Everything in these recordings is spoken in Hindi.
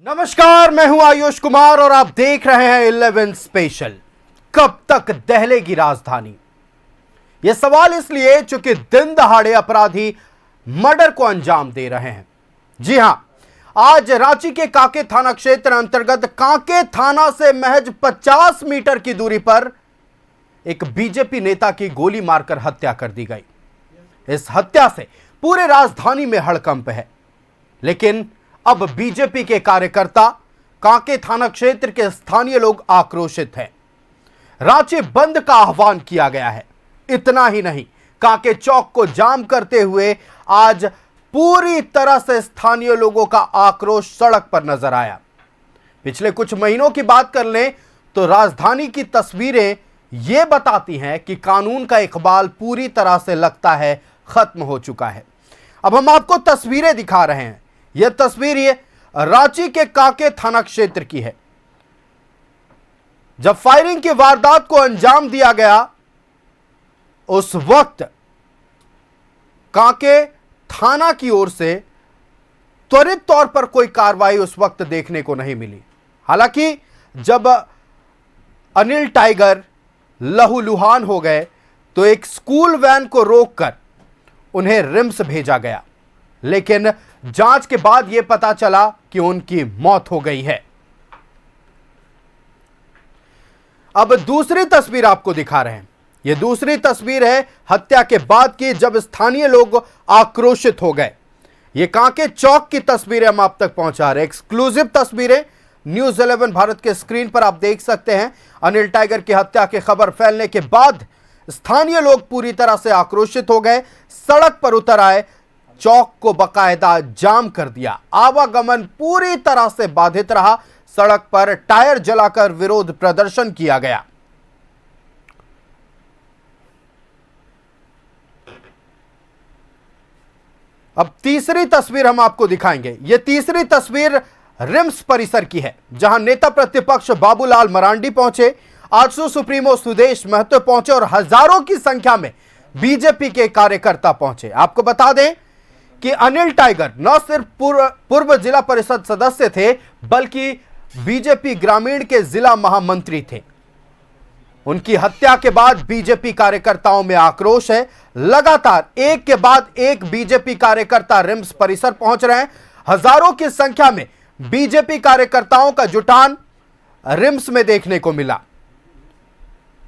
नमस्कार, मैं हूं आयुष कुमार और आप देख रहे हैं 11 स्पेशल। कब तक दहलेगी राजधानी? यह सवाल इसलिए चूंकि दिन दहाड़े अपराधी मर्डर को अंजाम दे रहे हैं। जी हां, आज रांची के कांके थाना क्षेत्र अंतर्गत कांके थाना से महज 50 मीटर की दूरी पर एक बीजेपी नेता की गोली मारकर हत्या कर दी गई। इस हत्या से पूरे राजधानी में हड़कंप है, लेकिन अब बीजेपी के कार्यकर्ता, कांके थाना क्षेत्र के स्थानीय लोग आक्रोशित हैं। रांची बंद का आह्वान किया गया है। इतना ही नहीं, कांके चौक को जाम करते हुए आज पूरी तरह से स्थानीय लोगों का आक्रोश सड़क पर नजर आया। पिछले कुछ महीनों की बात कर लें तो राजधानी की तस्वीरें यह बताती हैं कि कानून का इकबाल पूरी तरह से लगता है खत्म हो चुका है। अब हम आपको तस्वीरें दिखा रहे हैं। यह तस्वीर ये रांची के कांके थाना क्षेत्र की है। जब फायरिंग की वारदात को अंजाम दिया गया, उस वक्त कांके थाना की ओर से त्वरित तौर पर कोई कार्रवाई उस वक्त देखने को नहीं मिली। हालांकि जब अनिल टाइगर लहूलुहान हो गए तो एक स्कूल वैन को रोककर उन्हें रिम्स भेजा गया, लेकिन जांच के बाद यह पता चला कि उनकी मौत हो गई है। अब दूसरी तस्वीर आपको दिखा रहे हैं। यह दूसरी तस्वीर है हत्या के बाद की, जब स्थानीय लोग आक्रोशित हो गए। यह कांके चौक की तस्वीरें हम आप तक पहुंचा रहे हैं। एक्सक्लूसिव तस्वीरें न्यूज़ 11 भारत के स्क्रीन पर आप देख सकते हैं। अनिल टाइगर की हत्या की खबर फैलने के बाद स्थानीय लोग पूरी तरह से आक्रोशित हो गए, सड़क पर उतर आए, चौक को बकायदा जाम कर दिया। आवागमन पूरी तरह से बाधित रहा। सड़क पर टायर जलाकर विरोध प्रदर्शन किया गया। अब तीसरी तस्वीर हम आपको दिखाएंगे। यह तीसरी तस्वीर रिम्स परिसर की है, जहां नेता प्रतिपक्ष बाबूलाल मरांडी पहुंचे, आजसू सुप्रीमो सुदेश महतो पहुंचे और हजारों की संख्या में बीजेपी के कार्यकर्ता पहुंचे। आपको बता दें कि अनिल टाइगर न सिर्फ पूर्व जिला परिषद सदस्य थे, बल्कि बीजेपी ग्रामीण के जिला महामंत्री थे। उनकी हत्या के बाद बीजेपी कार्यकर्ताओं में आक्रोश है। लगातार एक के बाद एक बीजेपी कार्यकर्ता रिम्स परिसर पहुंच रहे हैं। हजारों की संख्या में बीजेपी कार्यकर्ताओं का जुटान रिम्स में देखने को मिला।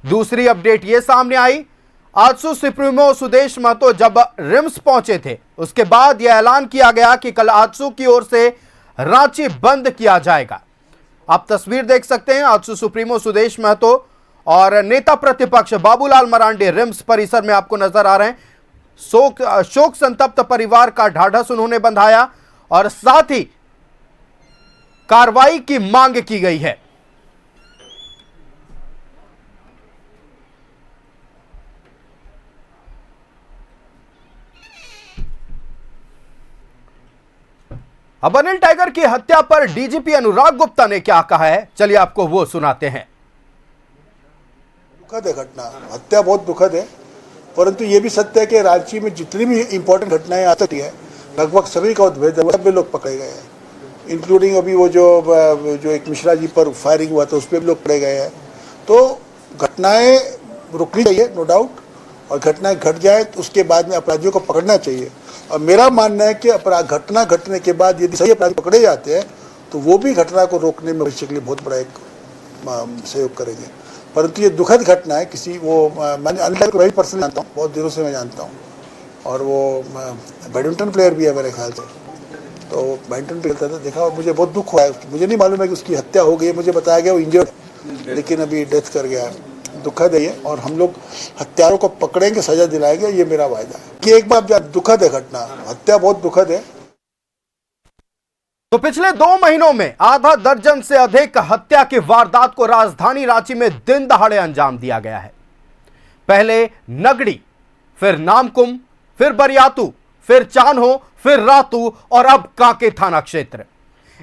दूसरी अपडेट यह सामने आई, आजसू सुप्रीमो सुदेश महतो जब रिम्स पहुंचे थे, उसके बाद यह ऐलान किया गया कि कल आजसू की ओर से रांची बंद किया जाएगा। आप तस्वीर देख सकते हैं, आजसू सुप्रीमो सुदेश महतो और नेता प्रतिपक्ष बाबूलाल मरांडी रिम्स परिसर में आपको नजर आ रहे हैं। शोक संतप्त परिवार का ढाढ़स उन्होंने बंधाया और साथ ही कार्रवाई की मांग की गई है। अब अनिल टाइगर की हत्या पर डीजीपी अनुराग गुप्ता ने क्या कहा है, चलिए आपको वो सुनाते हैं। दुखद है घटना, हत्या बहुत दुखद है, परंतु ये भी सत्य है कि रांची में जितनी भी इंपॉर्टेंट घटनाएं आ सकती है, लगभग सभी का उद्भेद सब लोग पकड़े गए हैं, इंक्लूडिंग अभी वो जो एक मिश्रा जी पर फायरिंग हुआ था उस पर भी लोग पकड़े गए हैं। तो घटनाएं रुकनी चाहिए, नो डाउट, और घटनाएं घट जाए तो उसके बाद में अपराधियों को पकड़ना चाहिए। और मेरा मानना है कि अपराध घटना घटने के बाद यदि सही अपराधी पकड़े जाते हैं तो वो भी घटना को रोकने में भविष्य के लिए बहुत बड़ा एक सहयोग करेंगे। परंतु ये दुखद घटना है। किसी वो मैंने अनिल टाइगर को वही पर्सन जानता हूँ, बहुत दिनों से मैं जानता हूँ, और वो बैडमिंटन प्लेयर भी है मेरे ख्याल से। तो बैडमिंटन खेलता था, देखा, और मुझे बहुत दुख हुआ है। मुझे नहीं मालूम है कि उसकी हत्या हो गई, मुझे बताया गया वो इंजर्ड, लेकिन अभी डेथ कर गया है। दुखद है ये, और हम लोग हत्यारों को पकड़ेंगे, सजा दिलाएंगे, ये मेरा वायदा है। कि एक बार दुखद है घटना, हत्या बहुत दुखद है। तो पिछले 2 महीनों में आधा दर्जन से अधिक हत्या की वारदात को राजधानी रांची में दिन दहाड़े अंजाम दिया गया है। पहले नगड़ी, फिर नामकुम, फिर बरियातू, फिर चान्हो, फिर रातू और अब कांके थाना क्षेत्र।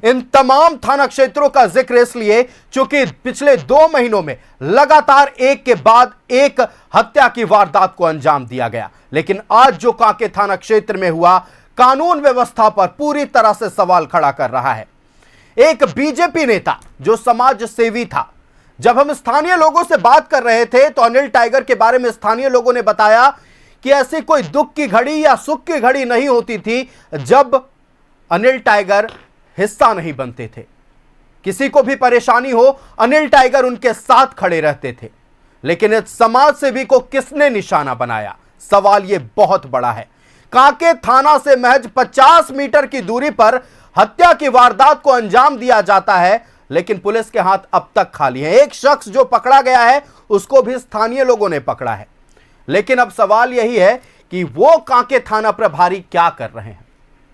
इन तमाम थाना क्षेत्रों का जिक्र इसलिए चूंकि पिछले 2 महीनों में लगातार एक के बाद एक हत्या की वारदात को अंजाम दिया गया। लेकिन आज जो कांके थाना क्षेत्र में हुआ, कानून व्यवस्था पर पूरी तरह से सवाल खड़ा कर रहा है। एक बीजेपी नेता जो समाज सेवी था। जब हम स्थानीय लोगों से बात कर रहे थे तो अनिल टाइगर के बारे में स्थानीय लोगों ने बताया कि ऐसी कोई दुख की घड़ी या सुख की घड़ी नहीं होती थी जब अनिल टाइगर हिस्सा नहीं बनते थे। किसी को भी परेशानी हो, अनिल टाइगर उनके साथ खड़े रहते थे। लेकिन इस समाज सेवी को किसने निशाना बनाया, सवाल यह बहुत बड़ा है। कांके थाना से महज 50 मीटर की दूरी पर हत्या की वारदात को अंजाम दिया जाता है, लेकिन पुलिस के हाथ अब तक खाली हैं। एक शख्स जो पकड़ा गया है उसको भी स्थानीय लोगों ने पकड़ा है, लेकिन अब सवाल यही है कि वो कांके थाना प्रभारी क्या कर रहे हैं।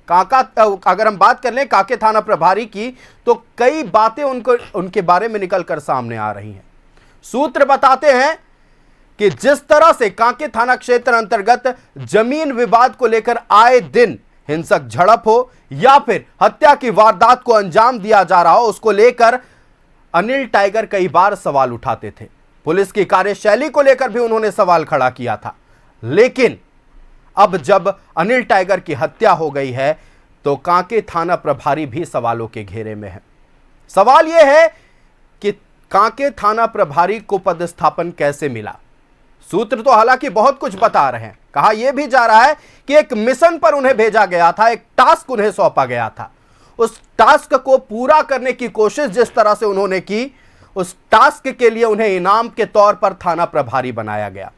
अगर हम बात कर लें कांके थाना प्रभारी की, तो कई बातें उनके बारे में निकलकर सामने आ रही हैं। सूत्र बताते हैं कि जिस तरह से कांके थाना क्षेत्र अंतर्गत जमीन विवाद को लेकर आए दिन हिंसक झड़प हो या फिर हत्या की वारदात को अंजाम दिया जा रहा हो, उसको लेकर अनिल टाइगर कई बार सवाल उठाते थे। पुलिस की कार्यशैली को लेकर भी उन्होंने सवाल खड़ा किया था। लेकिन अब जब अनिल टाइगर की हत्या हो गई है तो कांके थाना प्रभारी भी सवालों के घेरे में है। सवाल यह है कि कांके थाना प्रभारी को पदस्थापन कैसे मिला। सूत्र तो हालांकि बहुत कुछ बता रहे हैं। कहा यह भी जा रहा है कि एक मिशन पर उन्हें भेजा गया था, एक टास्क उन्हें सौंपा गया था। उस टास्क को पूरा करने की कोशिश जिस तरह से उन्होंने की, उस टास्क के लिए उन्हें इनाम के तौर पर थाना प्रभारी बनाया गया।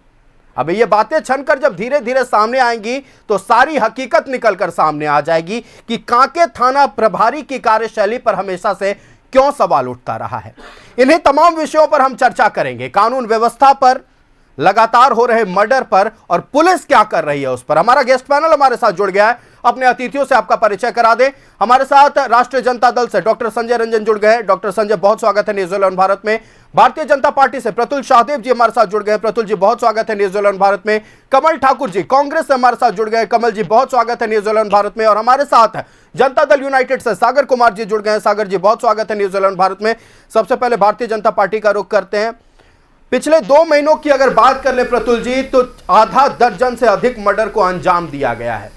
अब ये बातें छनकर जब धीरे धीरे सामने आएंगी तो सारी हकीकत निकलकर सामने आ जाएगी कि कांके थाना प्रभारी की कार्यशैली पर हमेशा से क्यों सवाल उठता रहा है। इन्हीं तमाम विषयों पर हम चर्चा करेंगे। कानून व्यवस्था पर, लगातार हो रहे मर्डर पर और पुलिस क्या कर रही है उस पर। हमारा गेस्ट पैनल हमारे साथ जुड़ गया है। अपने अतिथियों से आपका परिचय करा दें। हमारे साथ राष्ट्रीय जनता दल से डॉक्टर संजय रंजन जुड़ गए। डॉक्टर संजय, बहुत स्वागत है न्यूज़ 11 भारत में। भारतीय जनता पार्टी से प्रतुल शाहदेव जी हमारे साथ जुड़ गए। प्रतुल जी, बहुत स्वागत है न्यूज़ 11 भारत में। कमल ठाकुर जी कांग्रेस से हमारे साथ जुड़ गए। कमल जी, बहुत स्वागत है न्यूज़ 11 भारत में। और हमारे साथ जनता दल यूनाइटेड से सागर कुमार जी जुड़ गए। सागर जी, बहुत स्वागत है न्यूज़ 11 भारत में। सबसे पहले भारतीय जनता पार्टी का रुख करते हैं। पिछले 2 महीनों की अगर बात कर ले प्रतुल जी, तो आधा दर्जन से अधिक मर्डर को अंजाम दिया गया है।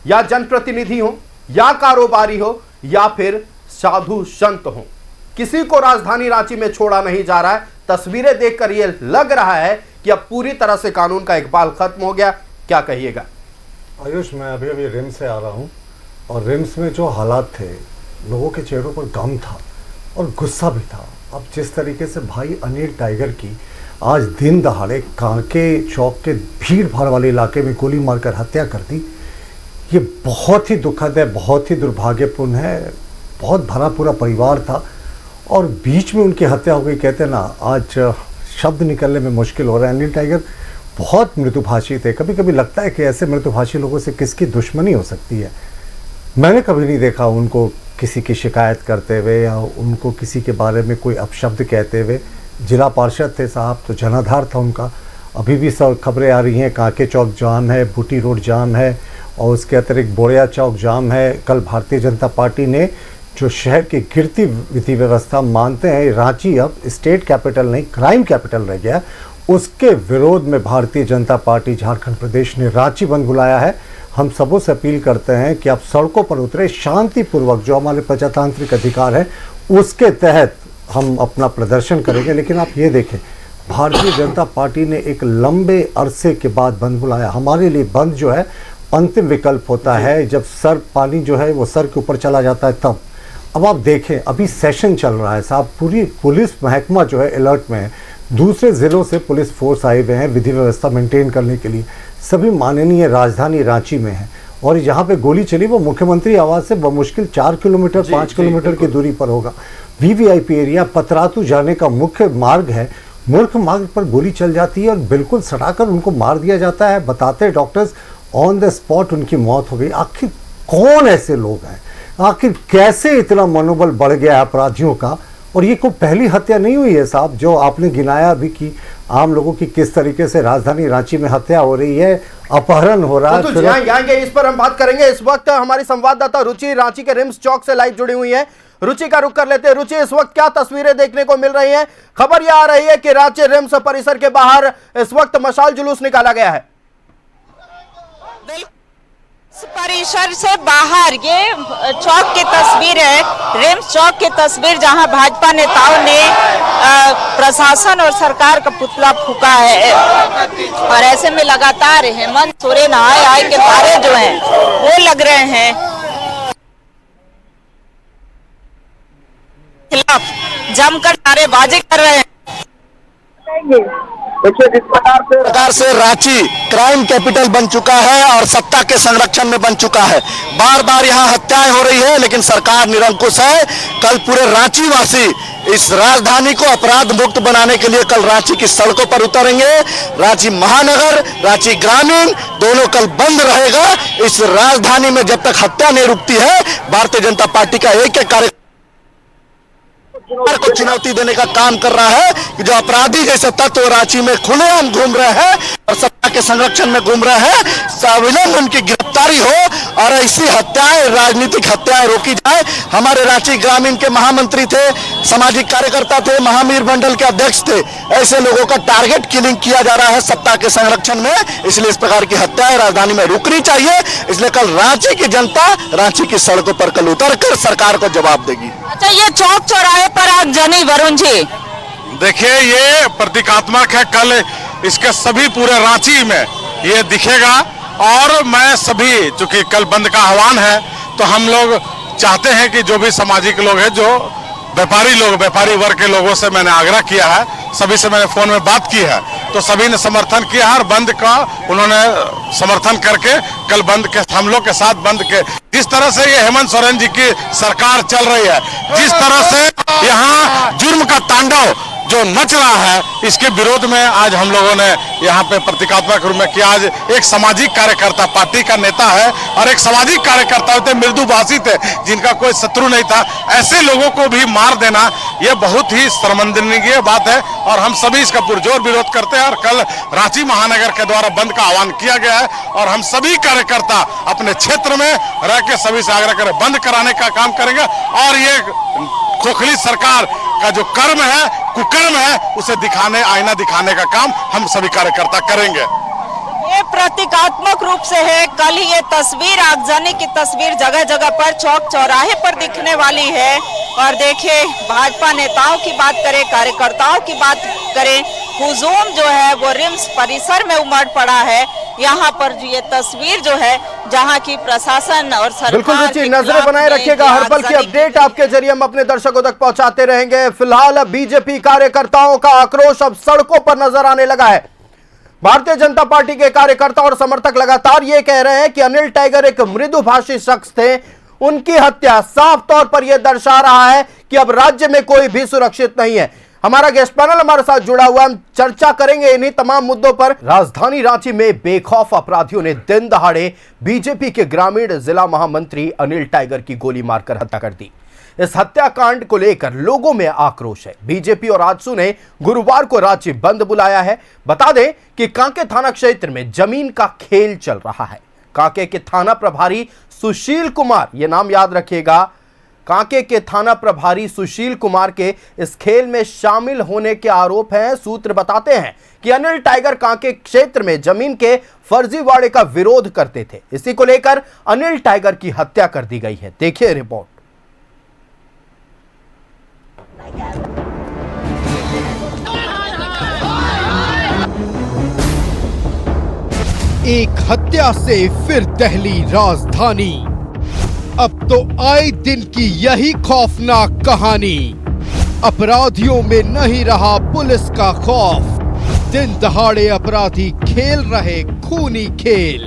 या जनप्रतिनिधि हो, या कारोबारी हो, या फिर साधु संत हो, किसी को राजधानी रांची में छोड़ा नहीं जा रहा है। तस्वीरें देखकर यह लग रहा है कि अब पूरी तरह से कानून का इकबाल खत्म हो गया। क्या कहिएगा? आयुष, मैं अभी रिम्स से आ रहा हूँ और रिम्स में जो हालात थे, लोगों के चेहरों पर गम था और गुस्सा भी था। अब जिस तरीके से भाई अनिल टाइगर की आज दिन दहाड़े कांके चौक के भीड़ भाड़ वाले इलाके में गोली मारकर हत्या कर दी, ये बहुत ही दुखद है, बहुत ही दुर्भाग्यपूर्ण है। बहुत भरा पूरा परिवार था और बीच में उनकी हत्या हो गई। कहते ना, आज शब्द निकलने में मुश्किल हो रहा है। अनिल टाइगर बहुत मृदुभाषी थे। कभी कभी लगता है कि ऐसे मृदुभाषी लोगों से किसकी दुश्मनी हो सकती है। मैंने कभी नहीं देखा उनको किसी की शिकायत करते हुए या उनको किसी के बारे में कोई अपशब्द कहते हुए। जिला पार्षद थे साहब, तो जनाधार था उनका। अभी भी सब खबरें आ रही हैं, कांके चौक जाम है, बूटी रोड जाम है और उसके अतिरिक्त बोड़िया चौक जाम है। कल भारतीय जनता पार्टी ने जो शहर की गिरती विधि व्यवस्था मानते हैं रांची अब स्टेट कैपिटल नहीं क्राइम कैपिटल रह गया, उसके विरोध में भारतीय जनता पार्टी झारखंड प्रदेश ने रांची बंद बुलाया है। हम सबों से अपील करते हैं कि आप सड़कों पर उतरे, शांतिपूर्वक, जो हमारे प्रजातांत्रिक अधिकार है उसके तहत हम अपना प्रदर्शन करेंगे। लेकिन आप ये देखें, भारतीय जनता पार्टी ने एक लंबे अरसे के बाद बंद बुलाया। हमारे लिए बंद जो है अंतिम विकल्प होता है, जब सर पानी जो है वो सर के ऊपर चला जाता है तब। अब आप देखें, अभी सेशन चल रहा है साहब, पूरी पुलिस महकमा जो है अलर्ट में है। दूसरे ज़िलों से पुलिस फोर्स आए हुए हैं विधि व्यवस्था मेंटेन करने के लिए। सभी माननीय राजधानी रांची में है और यहाँ पे गोली चली वो मुख्यमंत्री आवास से बमुश्किल 4 किलोमीटर 5 किलोमीटर की दूरी पर होगा। वीवीआईपी एरिया पतरातू जाने का मुख्य मार्ग है। मुख्य मार्ग पर गोली चल जाती है और बिल्कुल सड़ाकर उनको मार दिया जाता है। बताते डॉक्टर्स ऑन द स्पॉट उनकी मौत हो गई। आखिर कौन ऐसे लोग हैं? आखिर कैसे इतना मनोबल बढ़ गया अपराधियों का? और ये कोई पहली हत्या नहीं हुई है साहब, जो आपने गिनाया अभी कि आम लोगों की किस तरीके से राजधानी रांची में हत्या हो रही है, अपहरण हो रहा है। आएंगे इस पर हम बात करेंगे। इस वक्त हमारी संवाददाता रुचि रांची के रिम्स चौक से लाइव जुड़ी हुई है। रुचि का रुख कर लेते हैं। रुचि, इस वक्त क्या तस्वीरें देखने को मिल रही हैं? खबर यह आ रही है कि रांची रिम्स परिसर के बाहर इस वक्त मशाल जुलूस निकाला गया है। परिसर से बाहर ये चौक की तस्वीर है, रिम्स चौक की तस्वीर, जहां भाजपा नेताओं ने प्रशासन और सरकार का पुतला फूका है। और ऐसे में लगातार हेमंत सोरेन आए के नारे जो हैं वो लग रहे हैं, खिलाफ जमकर नारेबाजी कर रहे हैं। देखिए जिस प्रकार से रांची क्राइम कैपिटल बन चुका है और सत्ता के संरक्षण में बन चुका है, बार बार यहाँ हत्याएं हो रही है, लेकिन सरकार निरंकुश है। कल पूरे रांची वासी इस राजधानी को अपराध मुक्त बनाने के लिए कल रांची की सड़कों पर उतरेंगे। रांची महानगर, रांची ग्रामीण दोनों कल बंद रहेगा। इस राजधानी में जब तक हत्या नहीं रुकती है, भारतीय जनता पार्टी का एक एक कार्यक्रम को चुनौती देने का काम कर रहा है कि जो अपराधी जैसे तत्व रांची में खुलेआम घूम रहे हैं और सत्ता के संरक्षण में घूम रहे हैं, सविलंब उनकी गिरफ्तारी हो और ऐसी हत्याएं, राजनीतिक हत्याएं रोकी जाए। हमारे रांची ग्रामीण के महामंत्री थे, सामाजिक कार्यकर्ता थे, महावीर मंडल के अध्यक्ष थे, ऐसे लोगों का टारगेट किलिंग किया जा रहा है सत्ता के संरक्षण में। इसलिए इस प्रकार की हत्याएं राजधानी में रुकनी चाहिए। इसलिए कल रांची की जनता रांची की सड़कों पर कल उतरकर सरकार को जवाब देगी। अच्छा, ये चौक चौराहे पर आगजनी, वरुण जी देखिए ये प्रतीकात्मक है, कल इसके सभी पूरे रांची में ये दिखेगा। और मैं सभी, चूंकि कल बंद का आह्वान है, तो हम लोग चाहते हैं कि जो भी सामाजिक लोग हैं, जो व्यापारी वर्ग के लोगों से मैंने आग्रह किया है, सभी से मैंने फोन में बात की है, तो सभी ने समर्थन किया है और बंद का उन्होंने समर्थन करके कल बंद के हम लोग के साथ बंद के। जिस तरह से ये हेमंत सोरेन जी की सरकार चल रही है, जिस तरह से यहाँ जुर्म का तांडव जो मच रहा है, इसके विरोध में आज हम लोगों ने यहाँ पे प्रतीकात्मक रूप में किया। आज एक सामाजिक कार्यकर्ता, पार्टी का नेता है और एक सामाजिक कार्यकर्ता थे, मृदुभाषी थे, जिनका कोई शत्रु नहीं था, ऐसे लोगों को भी मार देना ये बहुत ही शर्मंदनीय बात है और हम सभी इसका पुरजोर विरोध करते हैं। और कल रांची महानगर के द्वारा बंद का आह्वान किया गया है और हम सभी कार्यकर्ता अपने क्षेत्र में रह के सभी से आग्रह करें, बंद कराने का काम करेंगे। और ये खोखली सरकार का जो कर्म है, कुकर्म है, उसे आईना दिखाने का काम हम सभी कार्यकर्ता करेंगे। ये प्रतीकात्मक रूप से है। कल ये तस्वीर, आगजनी की तस्वीर जगह जगह पर, चौक चौराहे पर दिखने वाली है। और देखिए, भाजपा नेताओं की बात करें, कार्यकर्ताओं की बात करें, हुजूम जो है वो रिम्स परिसर में उमड़ पड़ा है। यहाँ पर ये तस्वीर जो है, जहाँ की प्रशासन और सरकार, बिल्कुल रुचि, नजरें बनाए रखिएगा। हर पल की अपडेट आपके जरिए हम अपने दर्शकों तक पहुंचाते रहेंगे। फिलहाल बीजेपी कार्यकर्ताओं का आक्रोश अब सड़कों पर नजर आने लगा है। भारतीय जनता पार्टी के कार्यकर्ता और समर्थक लगातार ये कह रहे हैं कि अनिल टाइगर एक मृदुभाषी शख्स थे, उनकी हत्या साफ तौर पर यह दर्शा रहा है कि अब राज्य में कोई भी सुरक्षित नहीं है। हमारा गेस्ट पैनल हमारे साथ जुड़ा हुआ, हम चर्चा करेंगे इन्हीं तमाम मुद्दों पर। राजधानी रांची में बेखौफ अपराधियों ने दिन दहाड़े बीजेपी के ग्रामीण जिला महामंत्री अनिल टाइगर की गोली मारकर हत्या कर दी। इस हत्याकांड को लेकर लोगों में आक्रोश है। बीजेपी और आजसू ने गुरुवार को राज्य बंद बुलाया है। बता दें कि कांके थाना क्षेत्र में जमीन का खेल चल रहा है। कांके के थाना प्रभारी सुशील कुमार, ये नाम याद रखिएगा, कांके के थाना प्रभारी सुशील कुमार के इस खेल में शामिल होने के आरोप हैं। सूत्र बताते हैं कि अनिल टाइगर कांके क्षेत्र में जमीन के फर्जीवाड़े का विरोध करते थे। इसी को लेकर अनिल टाइगर की हत्या कर दी गई है। देखिए रिपोर्ट। एक हत्या से फिर दहली राजधानी। अब तो आए दिन की यही खौफनाक कहानी। अपराधियों में नहीं रहा पुलिस का खौफ। दिन दहाड़े अपराधी खेल रहे खूनी खेल।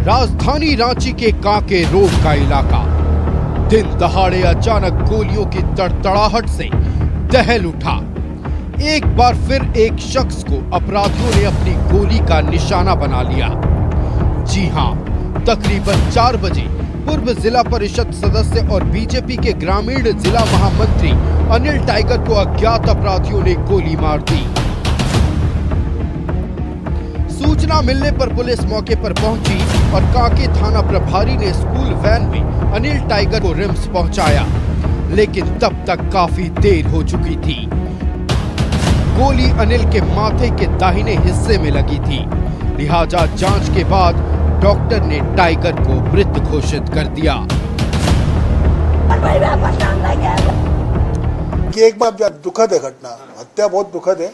राजधानी रांची के कांके रोड का इलाका दिन दहाड़े अचानक गोलियों की तड़तड़ाहट से दहल उठा। एक बार फिर एक शख्स को अपराधियों ने अपनी गोली का निशाना बना लिया। जी हां, तकरीबन 4 बजे पूर्व जिला परिषद सदस्य और बीजेपी के ग्रामीण जिला महामंत्री अनिल टाइगर को अज्ञात अपराधियों ने गोली मार दी। सूचना मिलने पर पुलिस मौके पर पहुंची और कांके थाना प्रभारी ने स्कूल वैन में अनिल टाइगर को रिम्स पहुंचाया, लेकिन तब तक काफी देर हो चुकी थी। गोली अनिल के माथे के दाहिने हिस्से में लगी थी। लिहाजा जांच के बाद डॉक्टर ने टाइगर को मृत घोषित कर दिया। कि एक बात दुखद है घटना, हत्या बहुत दुखद है,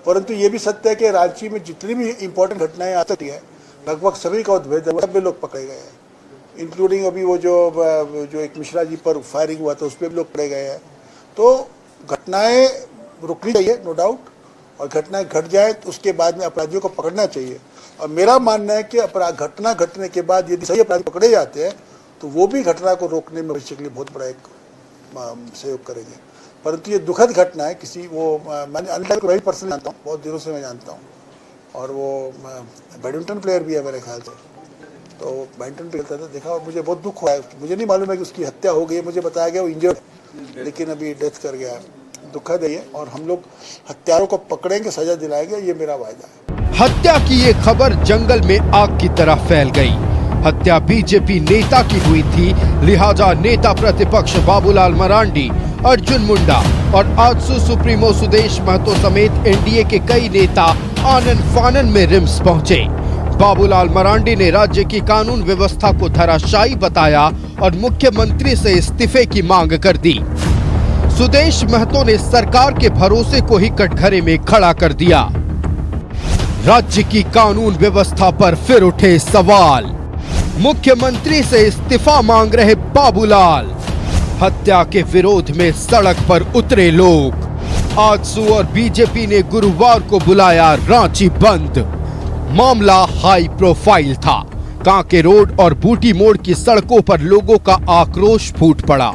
परंतु ये भी सत्य है कि रांची में जितनी भी इंपॉर्टेंट घटनाएं आती है लगभग सभी का उद्भेद है, सब लोग पकड़े गए हैं, इंक्लूडिंग अभी वो जो एक मिश्रा जी पर फायरिंग हुआ था उस पर भी लोग पकड़े गए हैं। तो घटनाएं रुकनी चाहिए नो डाउट, और घटनाएं घट जाए तो उसके बाद में अपराधियों को पकड़ना चाहिए। और मेरा मानना है कि घटना घटने के बाद यदि सही अपराधी पकड़े जाते हैं तो वो भी घटना को रोकने में भविष्य के लिए बहुत बड़ा एक सहयोग करेंगे। परंतु ये दुखद घटना है। किसी मैंने अनिल को वही पर्सनली जानता हूँ, बहुत दिनों से मैं जानता हूँ, और वो बैडमिंटन प्लेयर भी है मेरे ख्याल से, तो बैडमिंटन खेलता था, देखा और मुझे बहुत दुख हुआ है। मुझे नहीं मालूम है कि उसकी हत्या हो गई है, मुझे बताया गया वो इंजर्ड, लेकिन अभी डेथ कर गया है। दुखद है ये, और हम लोग हत्यारों को पकड़ेंगे, सजा दिलाएंगे, ये मेरा वायदा है। हत्या की ये खबर जंगल में आग की तरह फैल गई। हत्या बीजेपी नेता की हुई थी, लिहाजा नेता प्रतिपक्ष बाबूलाल मरांडी, अर्जुन मुंडा और आजसू सुप्रीमो सुदेश महतो समेत एनडीए के कई नेता आनन फानन में रिम्स पहुंचे। बाबूलाल मरांडी ने राज्य की कानून व्यवस्था को धराशायी बताया और मुख्यमंत्री से इस्तीफे की मांग कर दी। सुदेश महतो ने सरकार के भरोसे को ही कटघरे में खड़ा कर दिया। राज्य की कानून व्यवस्था पर फिर उठे सवाल। मुख्यमंत्री से इस्तीफा मांग रहे बाबूलाल। हत्या के विरोध में सड़क पर उतरे लोग। आजसू और बीजेपी ने गुरुवार को बुलाया रांची बंद। मामला हाई प्रोफाइल था। कांके रोड और बूटी मोड़ की सड़कों पर लोगों का आक्रोश फूट पड़ा।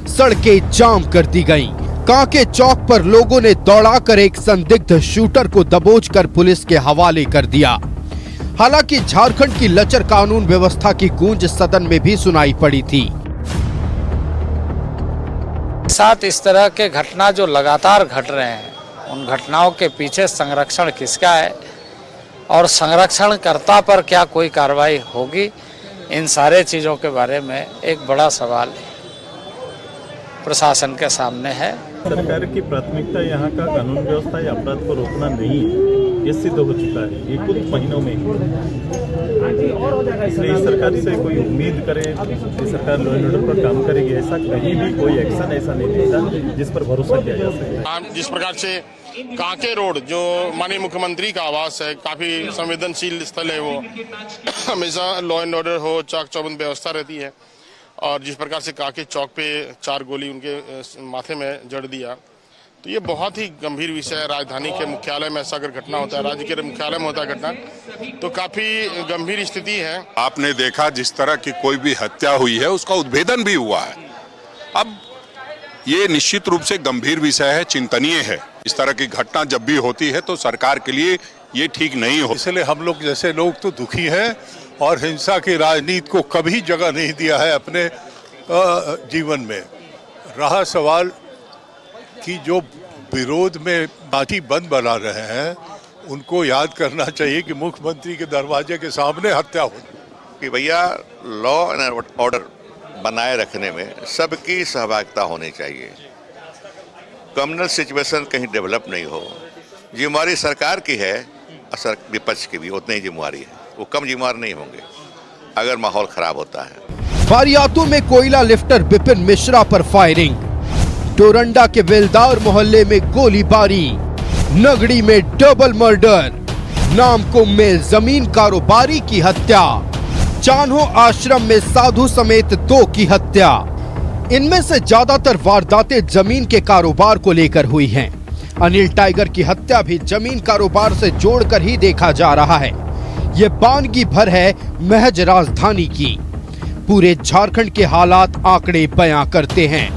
सड़कें जाम कर दी गईं। कांके चौक पर लोगों ने दौड़ाकर एक संदिग्ध शूटर को दबोचकर पुलिस के हवाले कर दिया। हालांकि झारखंड की लचर कानून व्यवस्था की गूंज सदन में भी सुनाई पड़ी थी। साथ इस तरह के घटना जो लगातार घट रहे हैं, उन घटनाओं के पीछे संरक्षण किसका है और संरक्षणकर्ता पर क्या कोई कार्रवाई होगी, इन सारे चीज़ों के बारे में एक बड़ा सवाल प्रशासन के सामने है। सरकार की प्राथमिकता यहाँ का कानून व्यवस्था या अपराध को रोकना नहीं है, ये सिद्ध हो चुका है ये कुछ महीनों में। इसलिए इस सरकार से कोई उम्मीद करे कि सरकार लॉ एंड ऑर्डर पर काम करेगी, ऐसा कहीं भी कोई एक्शन ऐसा नहीं दिखता जिस पर भरोसा किया जा सके। जिस प्रकार से कांके रोड जो माननीय मुख्यमंत्री का आवास है, काफी संवेदनशील स्थल है, वो हमेशा लॉ एंड ऑर्डर हो, चाक चौबंद व्यवस्था रहती है, और जिस प्रकार से कांके चौक पे 4 गोली उनके माथे में जड़ दिया, तो ये बहुत ही गंभीर विषय है। राजधानी के मुख्यालय में ऐसा अगर घटना होता है, राज्य के मुख्यालय में होता है घटना, तो काफी गंभीर स्थिति है। आपने देखा जिस तरह की कोई भी हत्या हुई है उसका उद्भेदन भी हुआ है। अब ये निश्चित रूप से गंभीर विषय है, चिंतनीय है। इस तरह की घटना जब भी होती है तो सरकार के लिए ये ठीक नहीं हो। इसलिए हम लोग जैसे लोग तो दुखी हैं और हिंसा की राजनीति को कभी जगह नहीं दिया है अपने जीवन में। रहा सवाल कि जो विरोध में नाटी बंद बना रहे हैं, उनको याद करना चाहिए कि मुख्यमंत्री के दरवाजे के सामने हत्या हो कि भैया लॉ एंड ऑर्डर बनाए रखने में सबकी सहभागिता होनी चाहिए। कम्युनल सिचुएशन कहीं डेवलप नहीं हो, जिम्मेवारी सरकार की है, असर विपक्ष की भी उतनी ही जिम्मेवारी है, वो कम जिम्मेवार नहीं होंगे अगर माहौल खराब होता है। बारियातू में कोयला लिफ्टर विपिन मिश्रा पर फायरिंग। डोरंडा के बेलदार मोहल्ले में गोलीबारी। नगड़ी में डबल मर्डर। नामकुम में जमीन कारोबारी की हत्या। चान्हो आश्रम में साधु समेत 2 की हत्या। इनमें से ज्यादातर वारदातें जमीन के कारोबार को लेकर हुई हैं। अनिल टाइगर की हत्या भी जमीन कारोबार से जोड़कर ही देखा जा रहा है। ये बानगी भर है महज राजधानी की। पूरे झारखंड के हालात आंकड़े बयां करते हैं।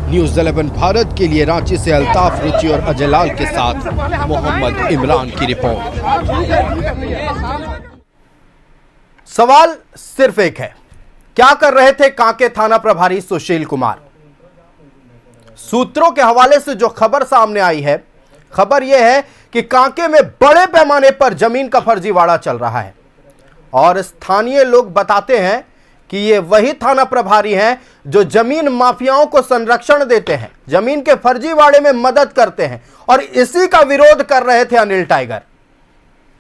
न्यूज़ 11 भारत के लिए रांची से अल्ताफ रुचि और अजयलाल के साथ मोहम्मद इमरान की रिपोर्ट। सवाल सिर्फ एक है, क्या कर रहे थे कांके थाना प्रभारी सुशील कुमार? सूत्रों के हवाले से जो खबर सामने आई है, खबर यह है कि कांके में बड़े पैमाने पर जमीन का फर्जीवाड़ा चल रहा है और स्थानीय लोग बताते हैं कि ये वही थाना प्रभारी हैं जो जमीन माफियाओं को संरक्षण देते हैं, जमीन के फर्जीवाड़े में मदद करते हैं, और इसी का विरोध कर रहे थे अनिल टाइगर।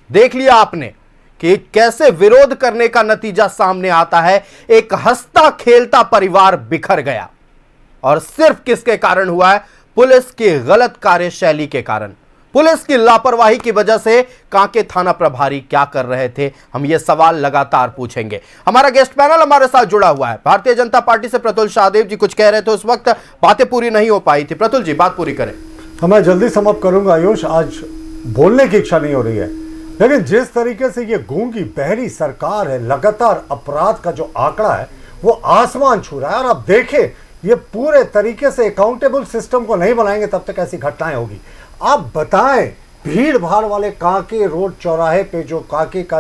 देख लिया आपने कि कैसे विरोध करने का नतीजा सामने आता है। एक हंसता खेलता परिवार बिखर गया, और सिर्फ किसके कारण हुआ है? पुलिस की गलत कार्यशैली के कारण, पुलिस की लापरवाही की वजह से। कांके थाना प्रभारी क्या कर रहे थे? हम ये सवाल लगातार पूछेंगे। हमारा गेस्ट पैनल हमारे साथ जुड़ा हुआ है। भारतीय जनता पार्टी से प्रतुल शाहदेव जी कुछ कह रहे थे, उस वक्त बातें पूरी नहीं हो पाई थी। प्रतुल जी, बात पूरी करें। मैं जल्दी समाप्त करूंगा आयुष, आज बोलने की इच्छा नहीं हो रही है, लेकिन जिस तरीके से ये गूंगी बहरी सरकार है, लगातार अपराध का जो आंकड़ा है वो आसमान छू रहा है। और अब देखें, ये पूरे तरीके से अकाउंटेबल सिस्टम को नहीं बनाएंगे तब तक ऐसी घटनाएं होगी। आप बताएं, भीड़ भाड़ वाले कांके रोड चौराहे पे, जो कांके का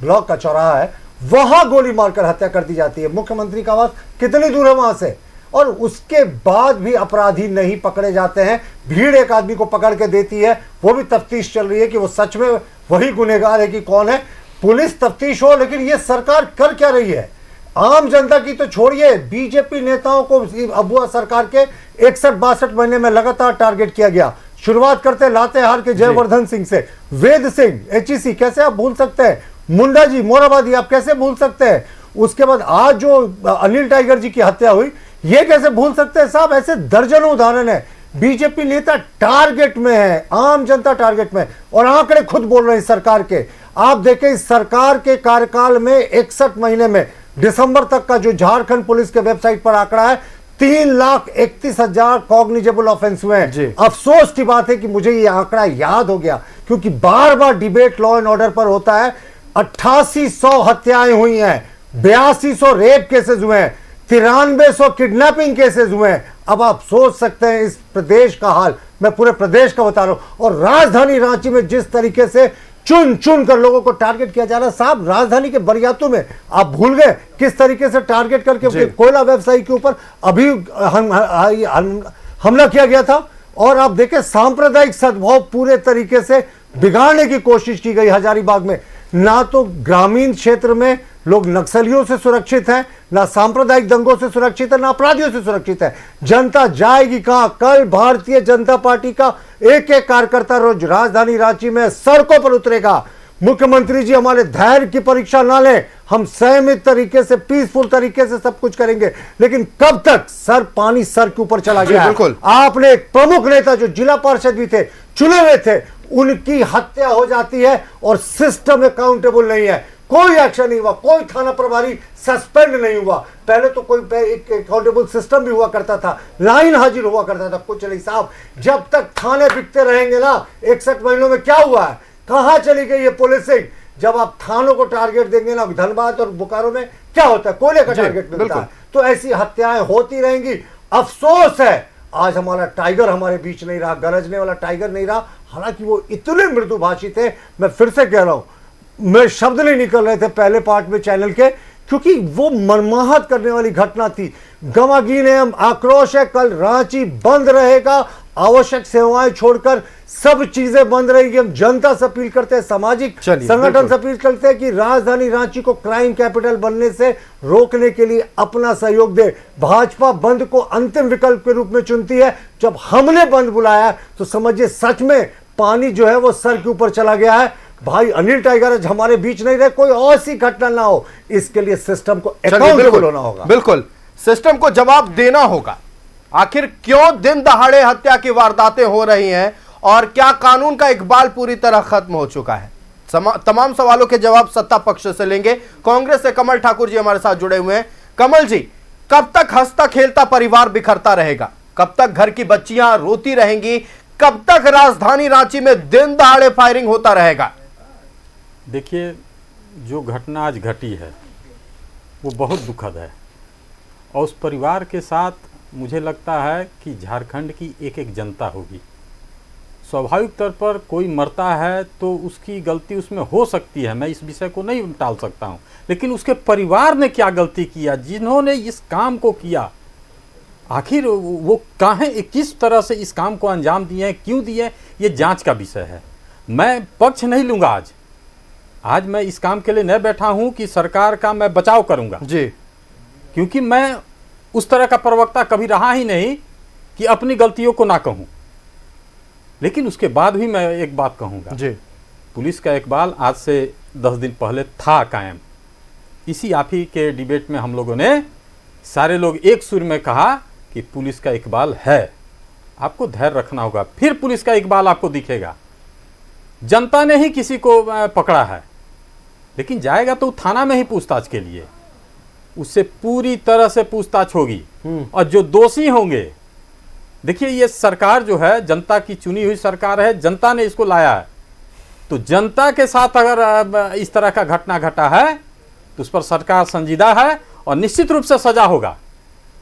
ब्लॉक का चौराहा है, वहां गोली मारकर हत्या कर दी जाती है। मुख्यमंत्री का आवास कितनी दूर है वहां से, और उसके बाद भी अपराधी नहीं पकड़े जाते हैं। भीड़ एक आदमी को पकड़ के देती है, वो भी तफ्तीश चल रही है कि वो सच में वही गुनहगार है कि कौन है। पुलिस तफ्तीश हो, लेकिन ये सरकार कर क्या रही है? आम जनता की तो छोड़िए, बीजेपी नेताओं को अबुआ सरकार के 61-62 महीने में लगातार टारगेट किया गया। शुरुआत करते लातेहार के जयवर्धन सिंह से, वेद सिंह HEC कैसे आप भूल सकते हैं, मुंडा जी मोराबादी आप कैसे भूल सकते हैं, उसके बाद आज जो अनिल टाइगर जी की हत्या हुई ये कैसे भूल सकते हैं साहब। ऐसे दर्जनों उदाहरण है। बीजेपी नेता टारगेट में है, आम जनता टारगेट में, और आंकड़े खुद बोल रहे हैं सरकार के। आप देखें, इस सरकार के कार्यकाल में 61 महीने में दिसंबर तक का जो झारखंड पुलिस के वेबसाइट पर आंकड़ा है, 3,31,000 कॉग्निजेबल ऑफेंस हुए हैं। अफसोस की बात है कि मुझे ये आंकड़ा याद हो गया, क्योंकि बार बार डिबेट लॉ एंड ऑर्डर पर होता है। 8800 हत्याएं हुई हैं, 8200 रेप केसेस हुए हैं, 9300 किडनैपिंग केसेस हुए हैं। अब आप सोच सकते हैं इस प्रदेश का हाल, मैं पूरे प्रदेश का बता रहा हूं। और राजधानी रांची में जिस तरीके से चुन चुन कर लोगों को टारगेट किया जा रहा है साहब, राजधानी के बरियातू में आप भूल गए किस तरीके से टारगेट करके कोयला व्यवसायी के ऊपर अभी हमला किया गया था। और आप देखें, सांप्रदायिक सद्भाव पूरे तरीके से बिगाड़ने की कोशिश की गई हजारीबाग में। ना तो ग्रामीण क्षेत्र में लोग नक्सलियों से सुरक्षित हैं, ना सांप्रदायिक दंगों से सुरक्षित है, ना अपराधियों से सुरक्षित है। जनता जाएगी कहां? कल भारतीय जनता पार्टी का एक एक कार्यकर्ता रोज राजधानी रांची में सड़कों पर उतरेगा। मुख्यमंत्री जी हमारे धैर्य की परीक्षा ना लें, हम संयमित तरीके से, पीसफुल तरीके से सब कुछ करेंगे, लेकिन कब तक? सर पानी सर के ऊपर चला गया। बिल्कुल, आपने एक प्रमुख नेता जो जिला पार्षद भी थे, चुने हुए थे, उनकी हत्या हो जाती है और सिस्टम अकाउंटेबल नहीं है, कोई एक्शन नहीं हुआ, कोई थाना प्रभारी सस्पेंड नहीं हुआ। पहले तो कोई एक अकाउंटेबल सिस्टम भी हुआ करता था, लाइन हाजिर हुआ करता था, कुछ नहीं साहब। जब तक थाने बिकते रहेंगे ना, 61 महीनों में क्या हुआ है, कहां चली गई है पुलिसिंग? जब आप थानों को टारगेट देंगे ना, धनबाद और बोकारो में क्या होता है, कोयले का टारगेट मिलता है। तो ऐसी हत्याएं होती रहेंगी। अफसोस है आज हमारा टाइगर हमारे बीच नहीं रहा, गरजने वाला टाइगर नहीं रहा। हालांकि वो इतने मृदुभाषी थे, मैं फिर से कह रहा हूं, मेरे शब्द नहीं निकल रहे थे पहले पार्ट में चैनल के, क्योंकि वो मनमाहत करने वाली घटना थी। गमागीन है, हम आक्रोश है, कल रांची बंद रहेगा, आवश्यक सेवाएं छोड़कर सब चीजें बंद रहेगी। हम जनता से अपील करते हैं, सामाजिक संगठन से अपील करते हैं कि राजधानी रांची को क्राइम कैपिटल बनने से रोकने के लिए अपना सहयोग दे। भाजपा बंद को अंतिम विकल्प के रूप में चुनती है। जब हमने बंद बुलाया तो समझिए सच में पानी जो है वो सर के ऊपर चला गया है। भाई अनिल टाइगर आज हमारे बीच नहीं रहे, कोई और सी घटना ना हो, इसके लिए सिस्टम को अकाउंटेबल होना होगा। बिल्कुल, सिस्टम को जवाब देना होगा। आखिर क्यों दिन दहाड़े हत्या की वारदातें हो रही हैं, और क्या कानून का इकबाल पूरी तरह खत्म हो चुका है? तमाम सवालों के जवाब सत्ता पक्ष से लेंगे। कांग्रेस से कमल ठाकुर जी हमारे साथ जुड़े हुए हैं। कमल जी, कब तक हंसता खेलता परिवार बिखरता रहेगा? कब तक घर की बच्चियां रोती रहेंगी? कब तक राजधानी रांची में दिन दहाड़े फायरिंग होता रहेगा? देखिए, जो घटना आज घटी है वो बहुत दुखद है, और उस परिवार के साथ मुझे लगता है कि झारखंड की एक एक जनता होगी। स्वाभाविक तौर पर कोई मरता है तो उसकी गलती उसमें हो सकती है, मैं इस विषय को नहीं टाल सकता हूँ, लेकिन उसके परिवार ने क्या गलती किया, जिन्होंने इस काम को किया, आखिर वो काहे किस तरह से इस काम को अंजाम दिए, क्यों दिए, ये जांच का विषय है। मैं पक्ष नहीं लूँगा आज मैं इस काम के लिए न बैठा हूं कि सरकार का मैं बचाव करूंगा जी। क्योंकि मैं उस तरह का प्रवक्ता कभी रहा ही नहीं कि अपनी गलतियों को ना कहूं। लेकिन उसके बाद भी मैं एक बात कहूंगा जी, पुलिस का इकबाल आज से 10 दिन पहले था कायम। इसी आप ही के डिबेट में हम लोगों ने सारे लोग एक सुर में कहा कि पुलिस का इकबाल है। आपको धैर्य रखना होगा, फिर पुलिस का इकबाल आपको दिखेगा। जनता ने ही किसी को पकड़ा है, लेकिन जाएगा तो थाना में ही पूछताछ के लिए, उससे पूरी तरह से पूछताछ होगी और जो दोषी होंगे, देखिए ये सरकार जो है जनता की चुनी हुई सरकार है, जनता ने इसको लाया है, तो जनता के साथ अगर इस तरह का घटना घटा है तो उस पर सरकार संजीदा है और निश्चित रूप से सजा होगा।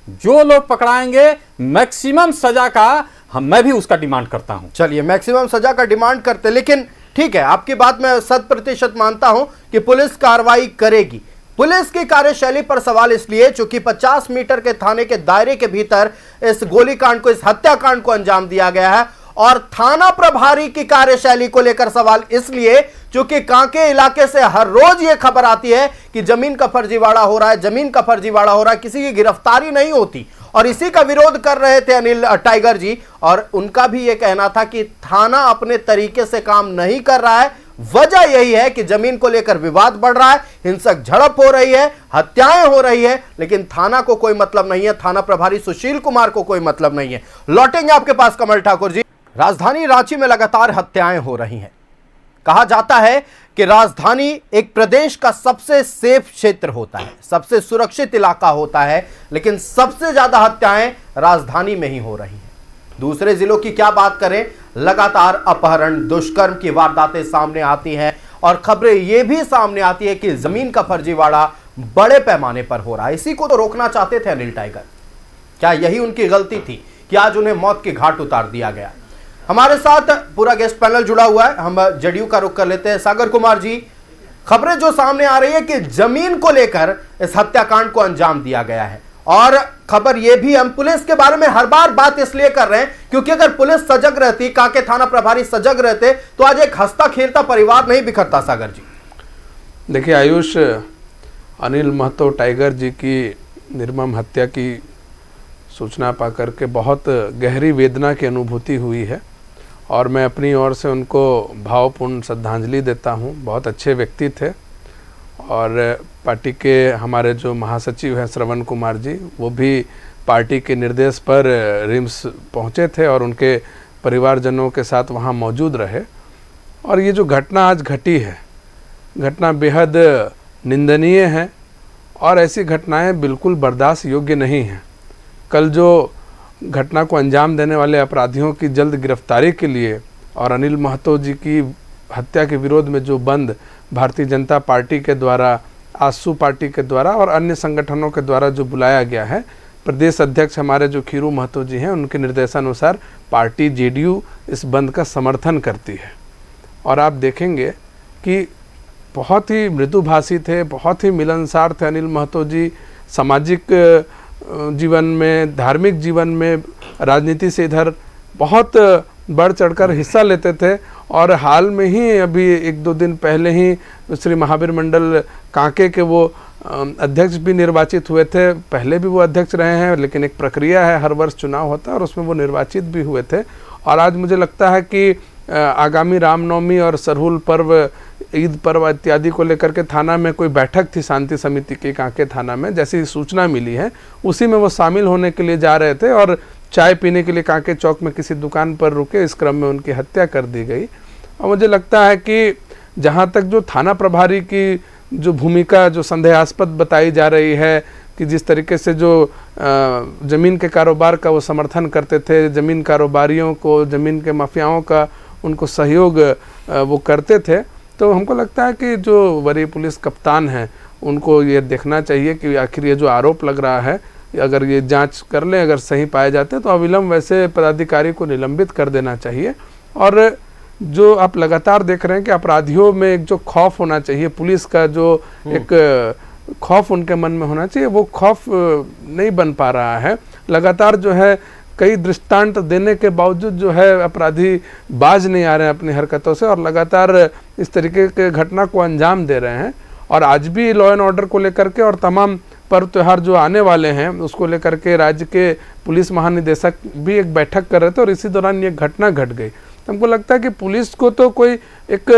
जो लोग पकड़ाएंगे मैक्सिमम सजा का मैं भी उसका डिमांड करता हूं। चलिए मैक्सिमम सजा का डिमांड करते, लेकिन ठीक है, आपकी बात मैं 100% मानता हूं कि पुलिस कार्रवाई करेगी। पुलिस की कार्यशैली पर सवाल इसलिए चूंकि 50 मीटर के थाने के दायरे के भीतर इस गोलीकांड को, इस हत्याकांड को अंजाम दिया गया है, और थाना प्रभारी की कार्यशैली को लेकर सवाल इसलिए क्योंकि कांके इलाके से हर रोज यह खबर आती है कि जमीन का फर्जीवाड़ा हो रहा है, जमीन का फर्जीवाड़ा हो रहा है, किसी की गिरफ्तारी नहीं होती। और इसी का विरोध कर रहे थे अनिल टाइगर जी, और उनका भी यह कहना था कि थाना अपने तरीके से काम नहीं कर रहा है। वजह यही है कि जमीन को लेकर विवाद बढ़ रहा है, हिंसक झड़प हो रही है, हत्याएं हो रही है, लेकिन थाना को कोई मतलब नहीं है, थाना प्रभारी सुशील कुमार को कोई मतलब नहीं है। लौटेंगे आपके पास कमल ठाकुर जी। राजधानी रांची में लगातार हत्याएं हो रही हैं। कहा जाता है कि राजधानी एक प्रदेश का सबसे सेफ क्षेत्र होता है, सबसे सुरक्षित इलाका होता है, लेकिन सबसे ज्यादा हत्याएं राजधानी में ही हो रही हैं। दूसरे जिलों की क्या बात करें, लगातार अपहरण, दुष्कर्म की वारदातें सामने आती हैं और खबरें यह भी सामने आती है कि जमीन का फर्जीवाड़ा बड़े पैमाने पर हो रहा है। इसी को तो रोकना चाहते थे अनिल टाइगर। क्या यही उनकी गलती थी कि आज उन्हें मौत के घाट उतार दिया गया? हमारे साथ पूरा गेस्ट पैनल जुड़ा हुआ है, हम जदयू का रुख कर लेते हैं। सागर कुमार जी, खबरें जो सामने आ रही है कि जमीन को लेकर इस हत्याकांड को अंजाम दिया गया है, और खबर यह भी, हम पुलिस के बारे में हर बार बात इसलिए कर रहे हैं क्योंकि अगर पुलिस सजग रहती, कांके थाना प्रभारी सजग रहते, तो आज एक हंसता खेलता परिवार नहीं बिखरता। सागर जी देखिए आयुष, अनिल महतो टाइगर जी की निर्मम हत्या की सूचना पाकर के बहुत गहरी वेदना की अनुभूति हुई है, और मैं अपनी ओर से उनको भावपूर्ण श्रद्धांजलि देता हूं। बहुत अच्छे व्यक्ति थे, और पार्टी के हमारे जो महासचिव हैं श्रवण कुमार जी, वो भी पार्टी के निर्देश पर रिम्स पहुंचे थे और उनके परिवारजनों के साथ वहां मौजूद रहे। और ये जो घटना आज घटी है, घटना बेहद निंदनीय है, और ऐसी घटनाएं बिल्कुल बर्दाश्त योग्य नहीं हैं। कल जो घटना को अंजाम देने वाले अपराधियों की जल्द गिरफ्तारी के लिए और अनिल महतो जी की हत्या के विरोध में जो बंद भारतीय जनता पार्टी के द्वारा, आसू पार्टी के द्वारा और अन्य संगठनों के द्वारा जो बुलाया गया है, प्रदेश अध्यक्ष हमारे जो खीरू महतो जी हैं, उनके निर्देशानुसार पार्टी जेडीयू इस बंद का समर्थन करती है। और आप देखेंगे कि बहुत ही मृदुभाषी थे, बहुत ही मिलनसार थे अनिल महतो जी। सामाजिक जीवन में, धार्मिक जीवन में, राजनीति से इधर बहुत बढ़ चढ़कर हिस्सा लेते थे। और हाल में ही अभी 1-2 दिन पहले ही श्री महावीर मंडल कांके के वो अध्यक्ष भी निर्वाचित हुए थे। पहले भी वो अध्यक्ष रहे हैं, लेकिन एक प्रक्रिया है, हर वर्ष चुनाव होता है और उसमें वो निर्वाचित भी हुए थे। और आज मुझे लगता है कि आगामी रामनवमी और सरहुल पर्व, ईद पर्व इत्यादि को लेकर के थाना में कोई बैठक थी शांति समिति की कांके थाना में, जैसी सूचना मिली है उसी में वो शामिल होने के लिए जा रहे थे, और चाय पीने के लिए कांके चौक में किसी दुकान पर रुके, इस क्रम में उनकी हत्या कर दी गई। और मुझे लगता है कि जहाँ तक जो थाना प्रभारी की जो भूमिका जो संदेहास्पद बताई जा रही है कि जिस तरीके से जो ज़मीन के कारोबार का वो समर्थन करते थे, ज़मीन कारोबारियों को, ज़मीन के माफियाओं का उनको सहयोग वो करते थे, तो हमको लगता है कि जो वरीय पुलिस कप्तान हैं उनको ये देखना चाहिए कि आखिर ये जो आरोप लग रहा है, अगर ये जांच कर लें, अगर सही पाए जाते हैं तो अविलंब वैसे पदाधिकारी को निलंबित कर देना चाहिए। और जो आप लगातार देख रहे हैं कि अपराधियों में एक जो खौफ होना चाहिए, पुलिस का जो एक खौफ उनके मन में होना चाहिए, वो खौफ नहीं बन पा रहा है। लगातार जो है कई दृष्टांत देने के बावजूद जो है अपराधी बाज नहीं आ रहे हैं अपनी हरकतों से, और लगातार इस तरीके के घटना को अंजाम दे रहे हैं। और आज भी लॉ एंड ऑर्डर को लेकर के और तमाम पर्व त्यौहार जो आने वाले हैं उसको लेकर के राज्य के पुलिस महानिदेशक भी एक बैठक कर रहे थे और इसी दौरान ये घटना घट गई। हमको लगता है कि पुलिस को तो कोई एक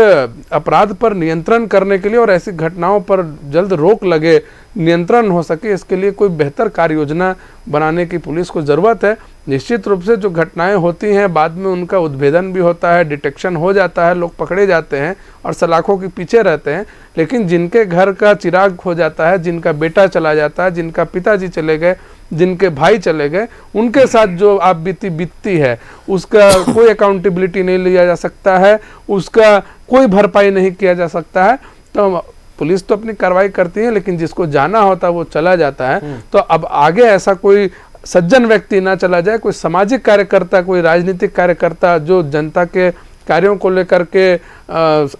अपराध पर नियंत्रण करने के लिए और ऐसी घटनाओं पर जल्द रोक लगे, नियंत्रण हो सके, इसके लिए कोई बेहतर कार्य योजना बनाने की पुलिस को ज़रूरत है। निश्चित रूप से जो घटनाएं होती हैं बाद में उनका उद्भेदन भी होता है, डिटेक्शन हो जाता है, लोग पकड़े जाते हैं और सलाखों के पीछे रहते हैं, लेकिन जिनके घर का चिराग खो जाता है, जिनका बेटा चला जाता है, जिनका पिताजी चले गए, जिनके भाई चले गए, उनके साथ जो आप बीतती है उसका कोई अकाउंटेबिलिटी नहीं लिया जा सकता है, उसका कोई भरपाई नहीं किया जा सकता है। तो पुलिस तो अपनी कार्रवाई करती है, लेकिन जिसको जाना होता है वो चला जाता है। तो अब आगे ऐसा कोई सज्जन व्यक्ति ना चला जाए, कोई सामाजिक कार्यकर्ता, कोई राजनीतिक कार्यकर्ता जो जनता के कार्यों को लेकर के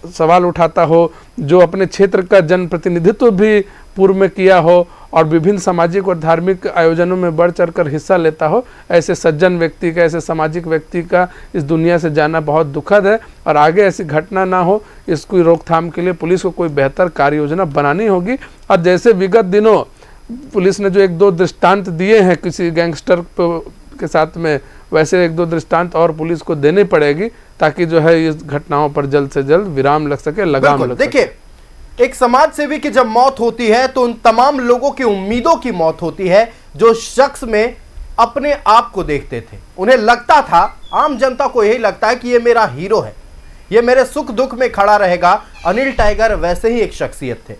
सवाल उठाता हो, जो अपने क्षेत्र का जनप्रतिनिधित्व भी पूर्व में किया हो और विभिन्न सामाजिक और धार्मिक आयोजनों में बढ़ चढ़कर हिस्सा लेता हो, ऐसे सज्जन व्यक्ति का, ऐसे सामाजिक व्यक्ति का इस दुनिया से जाना बहुत दुखद है। और आगे ऐसी घटना ना हो, इसकी रोकथाम के लिए पुलिस को कोई बेहतर कार्य योजना बनानी होगी। और जैसे विगत दिनों पुलिस ने जो 1-2 दृष्टांत दिए हैं किसी गैंगस्टर के साथ में, वैसे 1-2 दृष्टांत और पुलिस को देनी पड़ेगी ताकि जो है इस घटनाओं पर जल्द से जल्द विराम लग सके, लगाम लग सके। देखिए, एक समाज सेवी की जब मौत होती है तो उन तमाम लोगों की उम्मीदों की मौत होती है जो शख्स में अपने आप को देखते थे। उन्हें लगता था, आम जनता को यही लगता है कि ये मेरा हीरो है, ये मेरे सुख दुख में खड़ा रहेगा। अनिल टाइगर वैसे ही एक शख्सियत थे।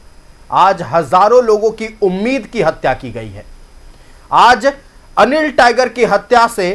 आज हजारों लोगों की उम्मीद की हत्या की गई है। आज अनिल टाइगर की हत्या से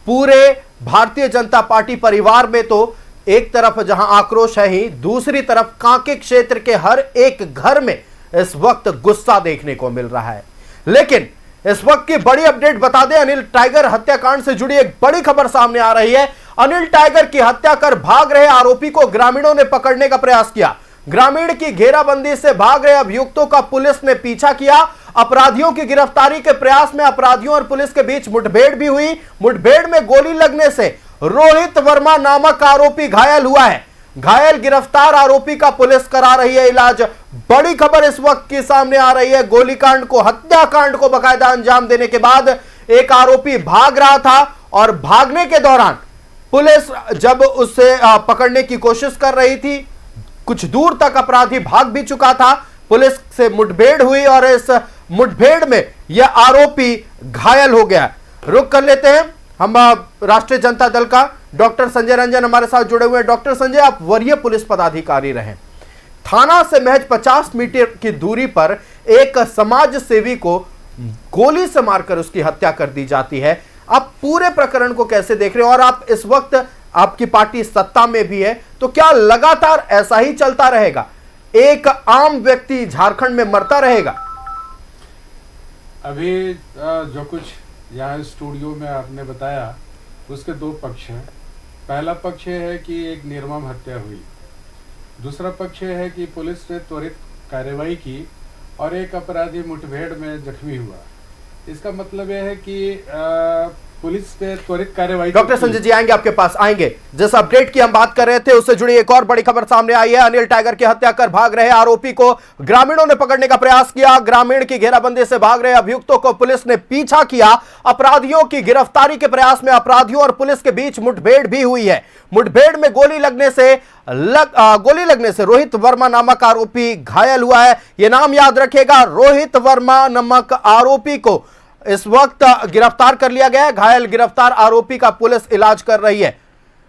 पूरे भारतीय जनता पार्टी परिवार में तो एक तरफ जहां आक्रोश है ही, दूसरी तरफ कांके क्षेत्र के हर एक घर में इस वक्त गुस्सा देखने को मिल रहा है। लेकिन इस वक्त की बड़ी अपडेट बता दें, अनिल टाइगर हत्याकांड से जुड़ी एक बड़ी खबर सामने आ रही है। अनिल टाइगर की हत्या कर भाग रहे आरोपी को ग्रामीणों ने पकड़ने का प्रयास किया। ग्रामीण की घेराबंदी से भाग रहे अभियुक्तों का पुलिस ने पीछा किया। अपराधियों की गिरफ्तारी के प्रयास में अपराधियों और पुलिस के बीच मुठभेड़ भी हुई। मुठभेड़ में गोली लगने से रोहित वर्मा नामक आरोपी घायल हुआ है। घायल गिरफ्तार आरोपी का पुलिस करा रही है इलाज। बड़ी खबर इस वक्त की सामने आ रही है। गोलीकांड को, हत्याकांड को बाकायदा अंजाम देने के बाद एक आरोपी भाग रहा था और भागने के दौरान पुलिस जब उसे पकड़ने की कोशिश कर रही थी, कुछ दूर तक अपराधी भाग भी चुका था। पुलिस से मुठभेड़ हुई और इस मुठभेड़ में यह आरोपी घायल हो गया। रुक कर लेते हैं हम राष्ट्रीय जनता दल का डॉक्टर संजय रंजन हमारे साथ जुड़े हुए हैं। डॉक्टर संजय, आप वरीय पुलिस पदाधिकारी रहे। थाना से महज 50 मीटर की दूरी पर एक समाज सेवी को गोली से मारकर उसकी हत्या कर दी जाती है। आप पूरे प्रकरण को कैसे देख रहे हो? और आप इस वक्त, आपकी पार्टी सत्ता में भी है, तो क्या लगातार ऐसा ही चलता रहेगा? एक आम व्यक्ति झारखंड में मरता रहेगा? अभी जो कुछ यहाँ स्टूडियो में आपने बताया उसके 2 पक्ष हैं। पहला पक्ष है कि एक निर्मम हत्या हुई, दूसरा पक्ष है कि पुलिस ने त्वरित कार्रवाई की और एक अपराधी मुठभेड़ में जख्मी हुआ। इसका मतलब यह है कि पुलिस ने त्वरित कार्रवाई। डॉक्टर संजय जी आएंगे आपके पास, आएंगे। जिस अपडेट की हम बात कर रहे थे उससे जुड़ी एक और बड़ी खबर सामने आई है। अनिल टाइगर की हत्या कर भाग रहे आरोपी को ग्रामीणों ने पकड़ने का प्रयास किया। ग्रामीण की घेराबंदी से भाग रहे अभियुक्तों को पुलिस ने पीछा किया। अपराधियों की गिरफ्तारी के प्रयास में अपराधियों और पुलिस के बीच मुठभेड़ भी हुई है। मुठभेड़ में गोली लगने से रोहित वर्मा नामक आरोपी घायल हुआ है। यह नाम याद रखिएगा, रोहित वर्मा नामक आरोपी को इस वक्त गिरफ्तार कर लिया गया है। घायल गिरफ्तार आरोपी का पुलिस इलाज कर रही है,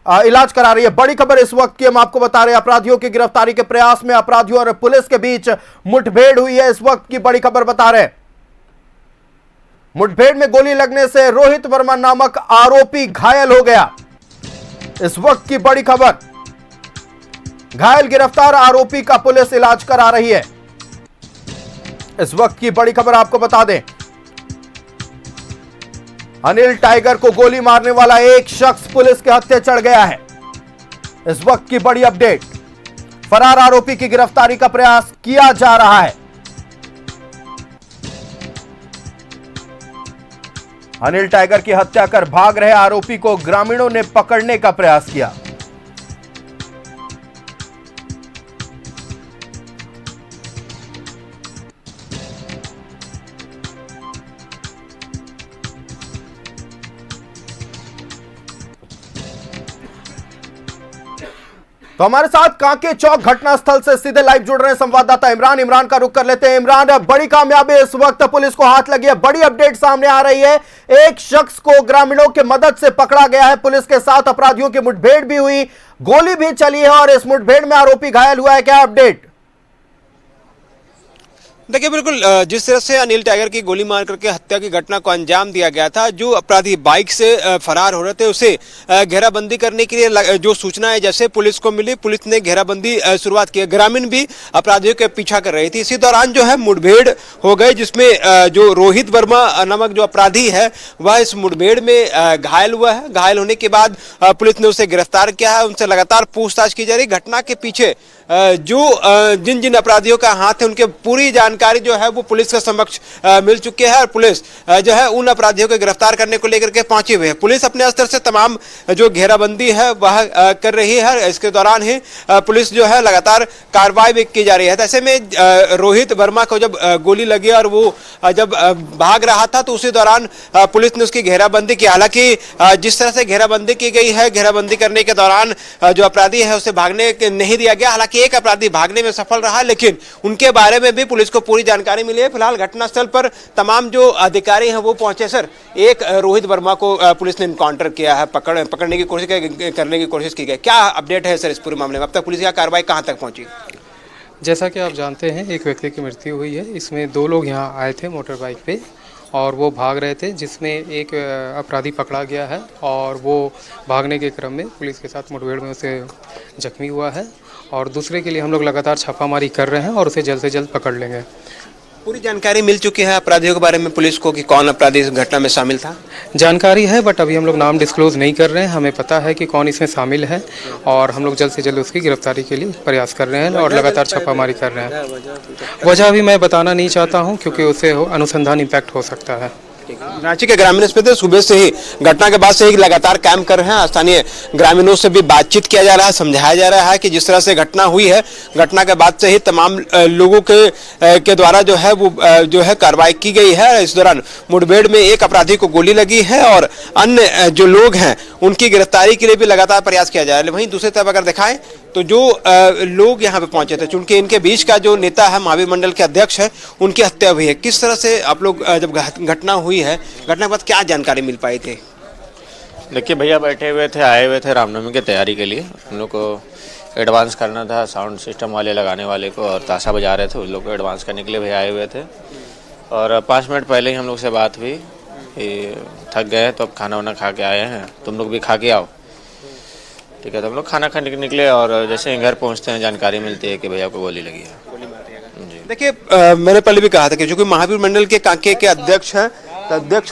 इलाज करा रही है। बड़ी खबर इस वक्त की हम आपको बता रहे हैं। अपराधियों की गिरफ्तारी के प्रयास में अपराधियों और पुलिस के बीच मुठभेड़ हुई है। इस वक्त की बड़ी खबर बता रहे हैं। मुठभेड़ में गोली लगने से रोहित वर्मा नामक आरोपी घायल हो गया। इस वक्त की बड़ी खबर, घायल गिरफ्तार आरोपी का पुलिस इलाज करा रही है। इस वक्त की बड़ी खबर आपको बता दें, अनिल टाइगर को गोली मारने वाला एक शख्स पुलिस के हत्थे चढ़ गया है। इस वक्त की बड़ी अपडेट, फरार आरोपी की गिरफ्तारी का प्रयास किया जा रहा है। अनिल टाइगर की हत्या कर भाग रहे आरोपी को ग्रामीणों ने पकड़ने का प्रयास किया। तो हमारे साथ कांके चौक घटनास्थल से सीधे लाइव जुड़ रहे हैं संवाददाता इमरान का रुख कर लेते हैं। इमरान, बड़ी कामयाबी इस वक्त पुलिस को हाथ लगी है, बड़ी अपडेट सामने आ रही है। एक शख्स को ग्रामीणों की मदद से पकड़ा गया है, पुलिस के साथ अपराधियों की मुठभेड़ भी हुई, गोली भी चली है और इस मुठभेड़ में आरोपी घायल हुआ है। क्या अपडेट? देखिए, बिल्कुल जिस तरह से अनिल टाइगर की गोली मार करके हत्या की घटना को अंजाम दिया गया था, जो अपराधी बाइक से फरार हो रहे थे उसे घेराबंदी करने के लिए जो सूचनाएं जैसे पुलिस को मिली, पुलिस ने घेराबंदी शुरुआत की। ग्रामीण भी अपराधियों के पीछा कर रही थी। इसी दौरान जो है मुठभेड़ हो गई, जिसमें जो रोहित वर्मा नामक जो अपराधी है वह इस मुठभेड़ में घायल हुआ है। घायल होने के बाद पुलिस ने उसे गिरफ्तार किया है, उनसे लगातार पूछताछ की जा रही। घटना के पीछे जो जिन जिन अपराधियों का हाथ है उनके पूरी जानकारी जो है वो पुलिस के समक्ष मिल चुकी है और पुलिस जो है उन अपराधियों को गिरफ्तार करने को लेकर के पहुंची हुई है। पुलिस अपने स्तर से तमाम जो घेराबंदी है वह कर रही है। इसके दौरान ही पुलिस जो है लगातार कार्रवाई भी की जा रही है। तो ऐसे में रोहित वर्मा को जब गोली लगी और वो जब भाग रहा था तो उसी दौरान पुलिस ने उसकी घेराबंदी की। हालांकि जिस तरह से घेराबंदी की गई है, घेराबंदी करने के दौरान जो अपराधी है उसे भागने नहीं दिया गया। हालांकि एक अपराधी भागने में सफल रहा, लेकिन उनके बारे में भी पुलिस को पूरी जानकारी मिली है। फिलहाल घटनास्थल पर तमाम जो अधिकारी हैं वो पहुंचे। सर, एक रोहित वर्मा को पुलिस ने इनकाउंटर किया है, पकड़ने की कोशिश करने की कोशिश की गई। क्या अपडेट है सर इस पूरे मामले में? अब तक पुलिस की कार्रवाई कहां तक पहुंची? जैसा कि आप जानते हैं, एक व्यक्ति की मृत्यु हुई है। इसमें 2 लोग यहाँ आए थे मोटर बाइक पे और वो भाग रहे थे, जिसमें एक अपराधी पकड़ा गया है और वो भागने के क्रम में पुलिस के साथ मुठभेड़ में उसे जख्मी हुआ है और दूसरे के लिए हम लोग लगातार छापामारी कर रहे हैं और उसे जल्द से जल्द पकड़ लेंगे। पूरी जानकारी मिल चुकी है अपराधियों के बारे में पुलिस को कि कौन अपराधी इस घटना में शामिल था? जानकारी है, बट अभी हम लोग नाम डिस्क्लोज नहीं कर रहे हैं। हमें पता है कि कौन इसमें शामिल है और हम लोग जल्द से जल्द उसकी गिरफ्तारी के लिए प्रयास कर रहे हैं और लगातार छापामारी कर रहे हैं। वजह भी मैं बताना नहीं चाहता हूँ क्योंकि उससे अनुसंधान इम्पैक्ट हो सकता है। रांची के ग्रामीण अस्पताल सुबह से ही घटना के बाद से ही लगातार काम कर रहे हैं। स्थानीय ग्रामीणों से भी बातचीत किया जा रहा है, समझाया जा रहा है कि जिस तरह से घटना हुई है, घटना के बाद से ही तमाम लोगों के द्वारा जो है वो जो है कार्रवाई की गई है। इस दौरान मुठभेड़ में एक अपराधी को गोली लगी है और अन्य जो लोग हैं उनकी गिरफ्तारी के लिए भी लगातार प्रयास किया जा रहा है। वहीं दूसरी तरफ अगर दिखाएं तो जो लोग यहाँ पे पहुंचे थे, चूंकि इनके बीच का जो नेता है महावीर मंडल के अध्यक्ष है, उनकी हत्या हुई है। किस तरह से आप लोग जब घटना हुई है, घटना के बाद क्या जानकारी मिल पाई थी? देखिए भैया, बैठे हुए थे, आए हुए थे रामनवमी की तैयारी के लिए। हम लोग को एडवांस करना था, साउंड सिस्टम वाले लगाने वाले को, और ताशा बजा रहे थे, उन लोग को एडवांस करने के लिए भैया आए हुए थे। और 5 मिनट पहले ही हम लोग से बात हुई कि थक गए तो अब खाना वाना खा के आए हैं, तुम लोग भी खा के आओ। ठीक है, तो हम लोग खाना खाने के निकले और जैसे ही घर पहुंचते हैं जानकारी मिलती है कि भैया को गोली लगी है। देखिए, मैंने पहले भी कहा था कि जो कि महावीर मंडल के कांके के अध्यक्ष हैं, अध्यक्ष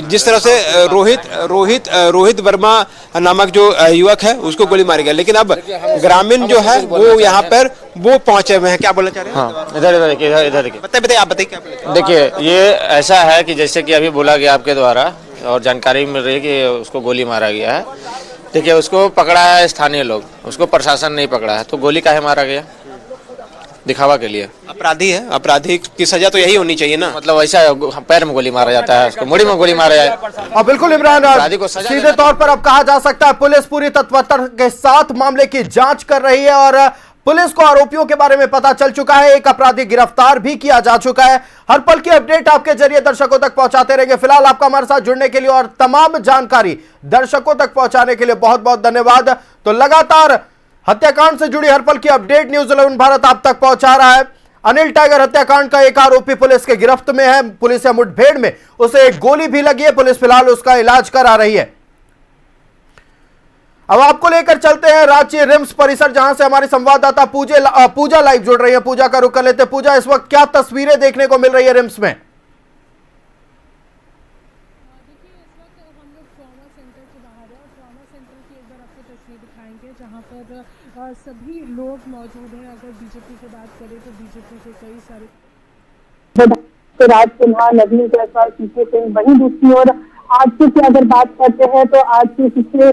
जिस तरह से रोहित वर्मा नामक जो युवक है उसको गोली मारी गई, लेकिन अब ग्रामीण जो है वो यहाँ पर वो पहुंचे हुए हैं। क्या बोलना चाह रहे हैं? हाँ, इधर देखिए, इधर देखिए। बताइए आप बताइए क्या बोलना चाह रहे हैं? देखिए, ये ऐसा है कि जैसे कि अभी बोला गया आपके द्वारा और जानकारी मिल रही है कि उसको गोली मारा गया है। देखिए, उसको पकड़ा है स्थानीय लोग, उसको प्रशासन नहीं पकड़ा है, तो गोली काहे मारा गया? दिखावा के लिए। अपराधी है, अपराधी की सजा तो यही होनी चाहिए ना। मतलब वैसा पैर में गोली मारा जाता है, उसको मुड़ी में गोली मारा जाए। और बिल्कुल इमरान, सीधे तौर पर अब कहा जा सकता है पुलिस पूरी तत्परता के साथ मामले की जांच कर रही है और पुलिस को आरोपियों के बारे में पता चल चुका है, एक अपराधी गिरफ्तार भी किया जा चुका है। हर पल की अपडेट आपके जरिए दर्शकों तक पहुंचाते रहेंगे। फिलहाल आपका हमारे साथ जुड़ने के लिए और तमाम जानकारी दर्शकों तक पहुंचाने के लिए बहुत बहुत धन्यवाद। तो लगातार हत्याकांड से जुड़ी हर पल की अपडेट न्यूज़ 11 भारत आप तक पहुंचा रहा है। अनिल टाइगर हत्याकांड का एक आरोपी पुलिस के गिरफ्त में है, पुलिस या मुठभेड़ में उसे एक गोली भी लगी है, पुलिस फिलहाल उसका इलाज करा रही है। अब आपको लेकर चलते हैं रांची रिम्स परिसर, जहां से हमारी संवाददाता पूजा लाइव जुड़ रही है। पूजा का रुख कर लेते हैं। पूजा, इस वक्त क्या तस्वीरें देखने को मिल रही है रिम्स में? सभी लोग मौजूद हैं। अगर बीजेपी की बात करें तो बीजेपी के कई सारे राज सिन्हा, नवीन जायसवाल, पीके सिंह, वहीं दूसरी ओर आजसू की अगर बात करते हैं तो आजसू से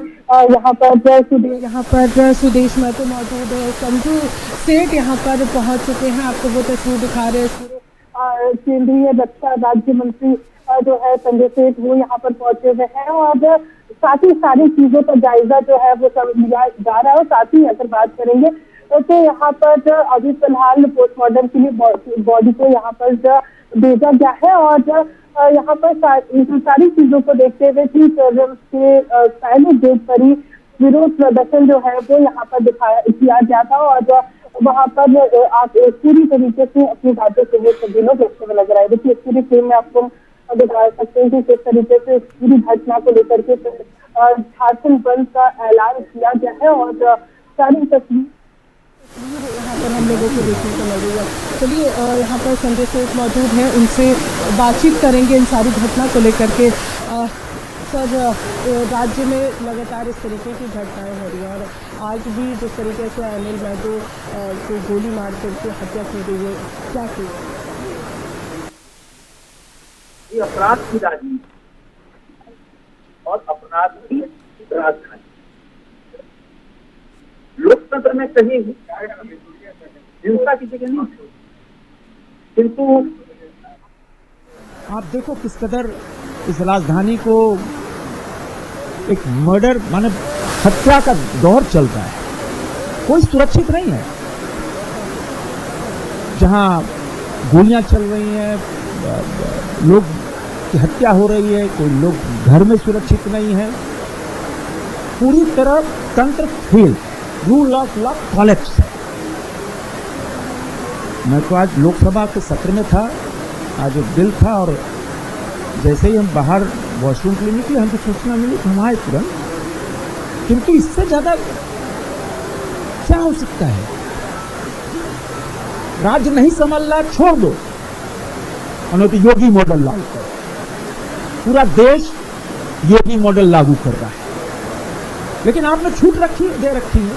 यहाँ पर सुदेश महतो मौजूद है, संजू सेठ यहाँ पर पहुंच चुके हैं। आपको वो तस्वीर दिखा रहे हैं। केंद्रीय रक्षा राज्य मंत्री जो है संजय सेठ वो यहाँ पर पहुंचे हुए हैं और साथ ही सारी चीजों का जायजा जो है वो सब लिया जा रहा है। और साथ ही अगर बात करेंगे तो यहाँ पर अभी फिलहाल पोस्टमार्टम के लिए बॉडी को यहाँ पर भेजा गया है। और यहाँ पर सारी चीजों को देखते हुए कि रिम्स के पहले गेट पर ही विरोध प्रदर्शन जो है वो यहाँ पर किया गया था। और वहाँ पर आप पूरी तरीके से अपनी बातें सुनिए, सभी लोग देखने में लग रहा है। देखिए पूरी फिल्म में आपको दिखा सकते हैं कि किस तरीके से पूरी घटना को लेकर के झारखंड बंद का ऐलान किया गया है। और सारी तस्वीर यहाँ पर हम लोगों को देखने को मिल रही है। चलिए यहाँ पर संजय सेठ मौजूद हैं, उनसे बातचीत करेंगे इन सारी घटना को लेकर के। सर, राज्य में लगातार इस तरीके की घटनाएं हो रही हैं और आज भी जिस तरीके से अनिल महतो को गोली मार करके हत्या की गई है, क्या किया? ये अपराध की राजनीति और अपराध की राजधानी लोकतंत्र में कहीं हिंसा की जगह नहीं, किंतु आप देखो किस कदर इस राजधानी को एक मर्डर माने हत्या का दौर चल रहा है। कोई सुरक्षित नहीं है। जहां गोलियां चल रही हैं, लोग की हत्या हो रही है, कोई लोग घर में सुरक्षित नहीं है। पूरी तरह तंत्र fail, rule of law collapse है। मैं तो आज लोकसभा के सत्र में था, आज एक बिल था और जैसे ही हम बाहर वॉशरूम के लिए निकले हमको सूचना मिली कि हम आए तुरंत। किंतु इससे ज्यादा क्या हो सकता है? राज्य नहीं संभल रहा, छोड़ दो, उन्होंने योगी मॉडल लागू कर, पूरा देश योगी मॉडल लागू कर रहा है। लेकिन आपने छूट दे रखी है।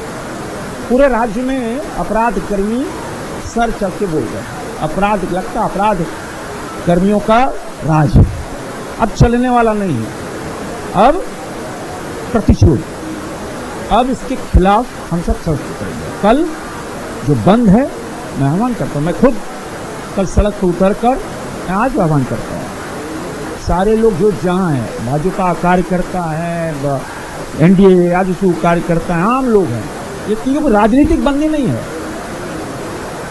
पूरे राज्य में अपराध कर्मी सर चल के बोल रहे हैं, अपराध लगता अपराध कर्मियों का राज है, अब चलने वाला नहीं है। अब प्रतिशोध, अब इसके खिलाफ हम सब सड़क करेंगे। कल जो बंद है, मैं आह्वान करता हूँ, मैं खुद कल सड़क पर उतर कर मैं आज आह्वान करता हूँ, सारे लोग जो जहाँ हैं, भाजपा कार्यकर्ता है, एनडीए आजसू कार्यकर्ता है, आम लोग हैं, ये तीनों राजनीतिक बंदी नहीं है,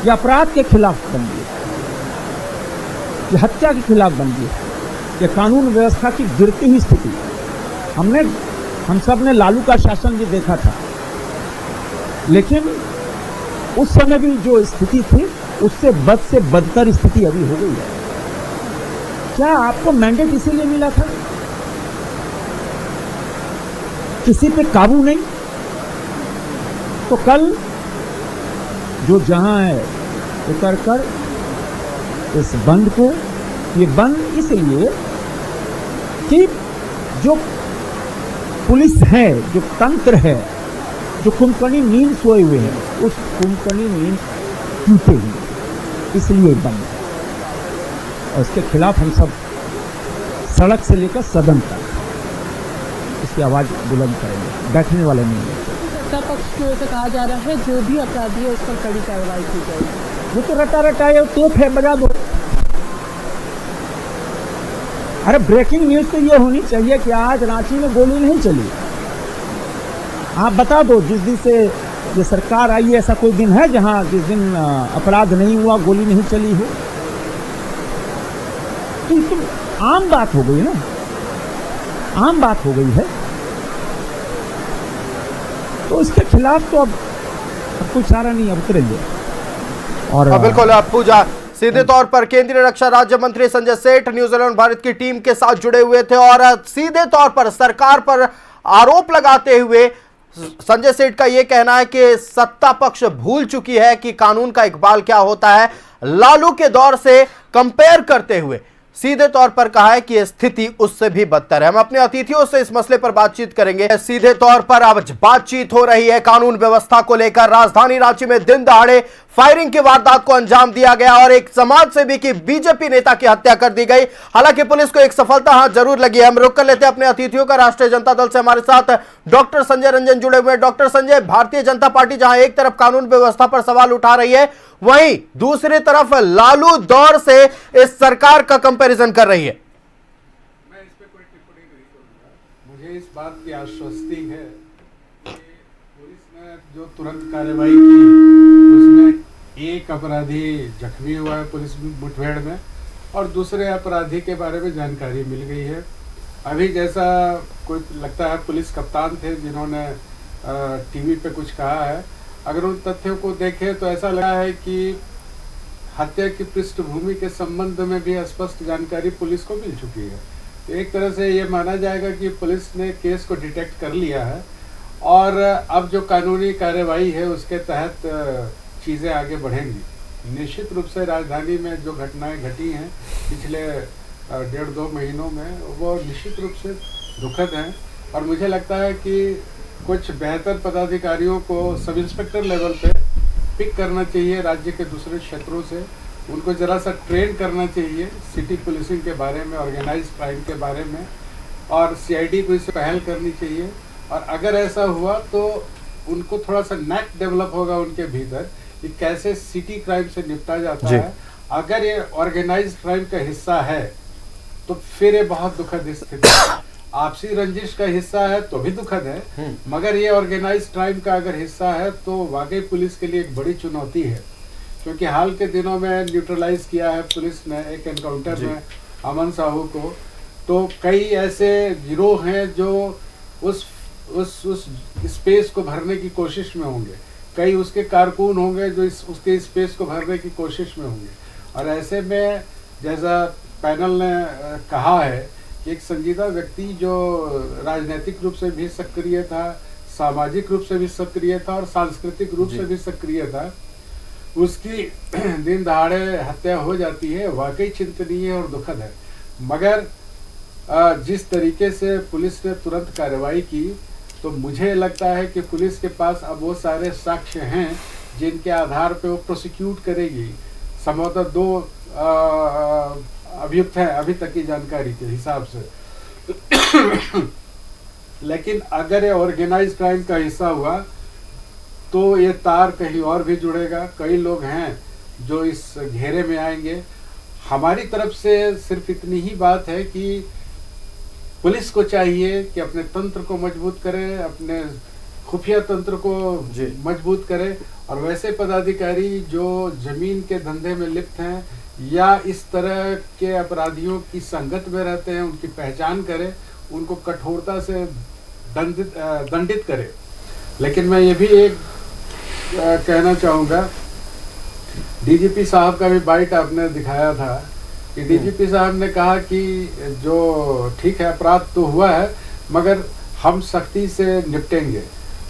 ये अपराध के खिलाफ बंदी है, ये हत्या के खिलाफ बंदी है, ये कानून व्यवस्था की गिरती हुई स्थिति। हम सब ने लालू का शासन भी देखा था, लेकिन उस समय भी जो स्थिति थी उससे बद से बदतर स्थिति अभी हो गई है। क्या आपको मैंडेट इसीलिए मिला था? किसी पे काबू नहीं, तो कल जो जहां है उतर कर इस बंद को, ये बंद इसलिए कि जो पुलिस है, जो तंत्र है, जो कुंभकर्णी नींद सोए हुए हैं, उस कुंभकर्णी नींद टूटे हुए, इसलिए बंद है। और इसके खिलाफ हम सब सड़क से लेकर सदन तक इसकी आवाज बुलंद करेंगे, बैठने वाले नहीं है। सत्ता पक्ष की ओर से कहा जा रहा है जो भी अपराधी है उस पर कड़ी कार्रवाई की जाएगी। वो तो रटा है, तोप है, बजा दो। अरे ब्रेकिंग न्यूज तो ये होनी चाहिए कि आज रांची में गोली नहीं चली। आप बता दो, जिस दिन से ये सरकार आई है ऐसा कोई दिन है जहां जिस दिन अपराध नहीं हुआ, गोली नहीं चली हो? तो आम बात हो गई ना, आम बात हो गई है। तो इसके खिलाफ तो अब कोई चारा नहीं, अब उतरेंगे। और बिल्कुल पूजा, सीधे तौर पर केंद्रीय रक्षा राज्य मंत्री संजय सेठ न्यूजीलैंड भारत की टीम के साथ जुड़े हुए थे और सीधे तौर पर सरकार पर आरोप लगाते हुए संजय सेठ का यह कहना है कि सत्ता पक्ष भूल चुकी है कि कानून का इकबाल क्या होता है। लालू के दौर से कंपेयर करते हुए सीधे तौर पर कहा है कि स्थिति उससे भी बदतर है। हम अपने अतिथियों से इस मसले पर बातचीत करेंगे। सीधे तौर पर अब बातचीत हो रही है कानून व्यवस्था को लेकर। राजधानी रांची में दिन दहाड़े फायरिंग की वारदात को अंजाम दिया गया और एक समाज सेवी की बीजेपी नेता की हत्या कर दी गई। हालांकि पुलिस को एक सफलता हाथ जरूर लगी है। हम रुक कर लेते हैं अपने अतिथियों का। राष्ट्रीय जनता दल से हमारे साथ डॉक्टर संजय रंजन जुड़े हुए हैं। डॉक्टर संजय, भारतीय जनता पार्टी जहां एक तरफ कानून व्यवस्था पर सवाल उठा रही है, वहीं दूसरी तरफ लालू दौर से इस सरकार का कंपैरिजन कर रही है। मैं इस पे कोई टिप्पणी नहीं करूंगा। मुझे मुझे इस बात की आश्वस्ति है कि पुलिस ने जो तुरंत कार्रवाई की उसमें एक अपराधी जख्मी हुआ है पुलिस मुठभेड़ में और दूसरे अपराधी के बारे में जानकारी मिल गई है। अभी जैसा कोई लगता है पुलिस कप्तान थे जिन्होंने टीवी पे कुछ कहा है, अगर उन तथ्यों को देखें तो ऐसा लगा है कि हत्या की पृष्ठभूमि के संबंध में भी स्पष्ट जानकारी पुलिस को मिल चुकी है। तो एक तरह से ये माना जाएगा कि पुलिस ने केस को डिटेक्ट कर लिया है और अब जो कानूनी कार्रवाई है उसके तहत चीज़ें आगे बढ़ेंगी। निश्चित रूप से राजधानी में जो घटनाएं घटी हैं पिछले 1.5-2 महीनों में वो निश्चित रूप से दुखद हैं और मुझे लगता है कि कुछ बेहतर पदाधिकारियों को सब इंस्पेक्टर लेवल पे पिक करना चाहिए राज्य के दूसरे क्षेत्रों से, उनको ज़रा सा ट्रेन करना चाहिए सिटी पुलिसिंग के बारे में, ऑर्गेनाइज क्राइम के बारे में, और सीआईडी को इसे पहल करनी चाहिए। और अगर ऐसा हुआ तो उनको थोड़ा सा नेट डेवलप होगा उनके भीतर कि कैसे सिटी क्राइम से निपटा जाता है। अगर ये ऑर्गेनाइज क्राइम का हिस्सा है तो फिर ये बहुत दुखद स्थिति है। आपसी रंजिश का हिस्सा है तो भी दुखद है, मगर ये ऑर्गेनाइज क्राइम का अगर हिस्सा है तो वाकई पुलिस के लिए एक बड़ी चुनौती है, क्योंकि हाल के दिनों में न्यूट्रलाइज किया है पुलिस ने एक एनकाउंटर में अमन साहू को। तो कई ऐसे गिरोह हैं जो उस स्पेस को भरने की कोशिश में होंगे, कई उसके कारकुन होंगे जो उसके स्पेस को भरने की कोशिश में होंगे। और ऐसे में जैसा पैनल ने कहा है कि एक संजीदा व्यक्ति जो राजनीतिक रूप से भी सक्रिय था, सामाजिक रूप से भी सक्रिय था और सांस्कृतिक रूप से भी सक्रिय था, उसकी दिन दहाड़े हत्या हो जाती है, वाकई चिंतनीय और दुखद है। मगर जिस तरीके से पुलिस ने तुरंत कार्रवाई की तो मुझे लगता है कि पुलिस के पास अब वो सारे साक्ष्य हैं जिनके आधार पे वो प्रोसिक्यूट करेगी। संभवतः 2 अभियुक्त हैं अभी तक की जानकारी के हिसाब से लेकिन अगर ये ऑर्गेनाइज क्राइम का हिस्सा हुआ तो ये तार कहीं और भी जुड़ेगा। कई लोग हैं जो इस घेरे में आएंगे। हमारी तरफ से सिर्फ इतनी ही बात है कि पुलिस को चाहिए कि अपने तंत्र को मजबूत करे, अपने खुफिया तंत्र को मजबूत करे, और वैसे पदाधिकारी जो जमीन के धंधे में लिप्त हैं या इस तरह के अपराधियों की संगत में रहते हैं उनकी पहचान करे, उनको कठोरता से दंडित करे। लेकिन मैं ये भी एक कहना चाहूँगा, डीजीपी साहब का भी बाइट आपने दिखाया था कि डीजीपी साहब ने कहा कि जो ठीक है अपराध तो हुआ है मगर हम सख्ती से निपटेंगे,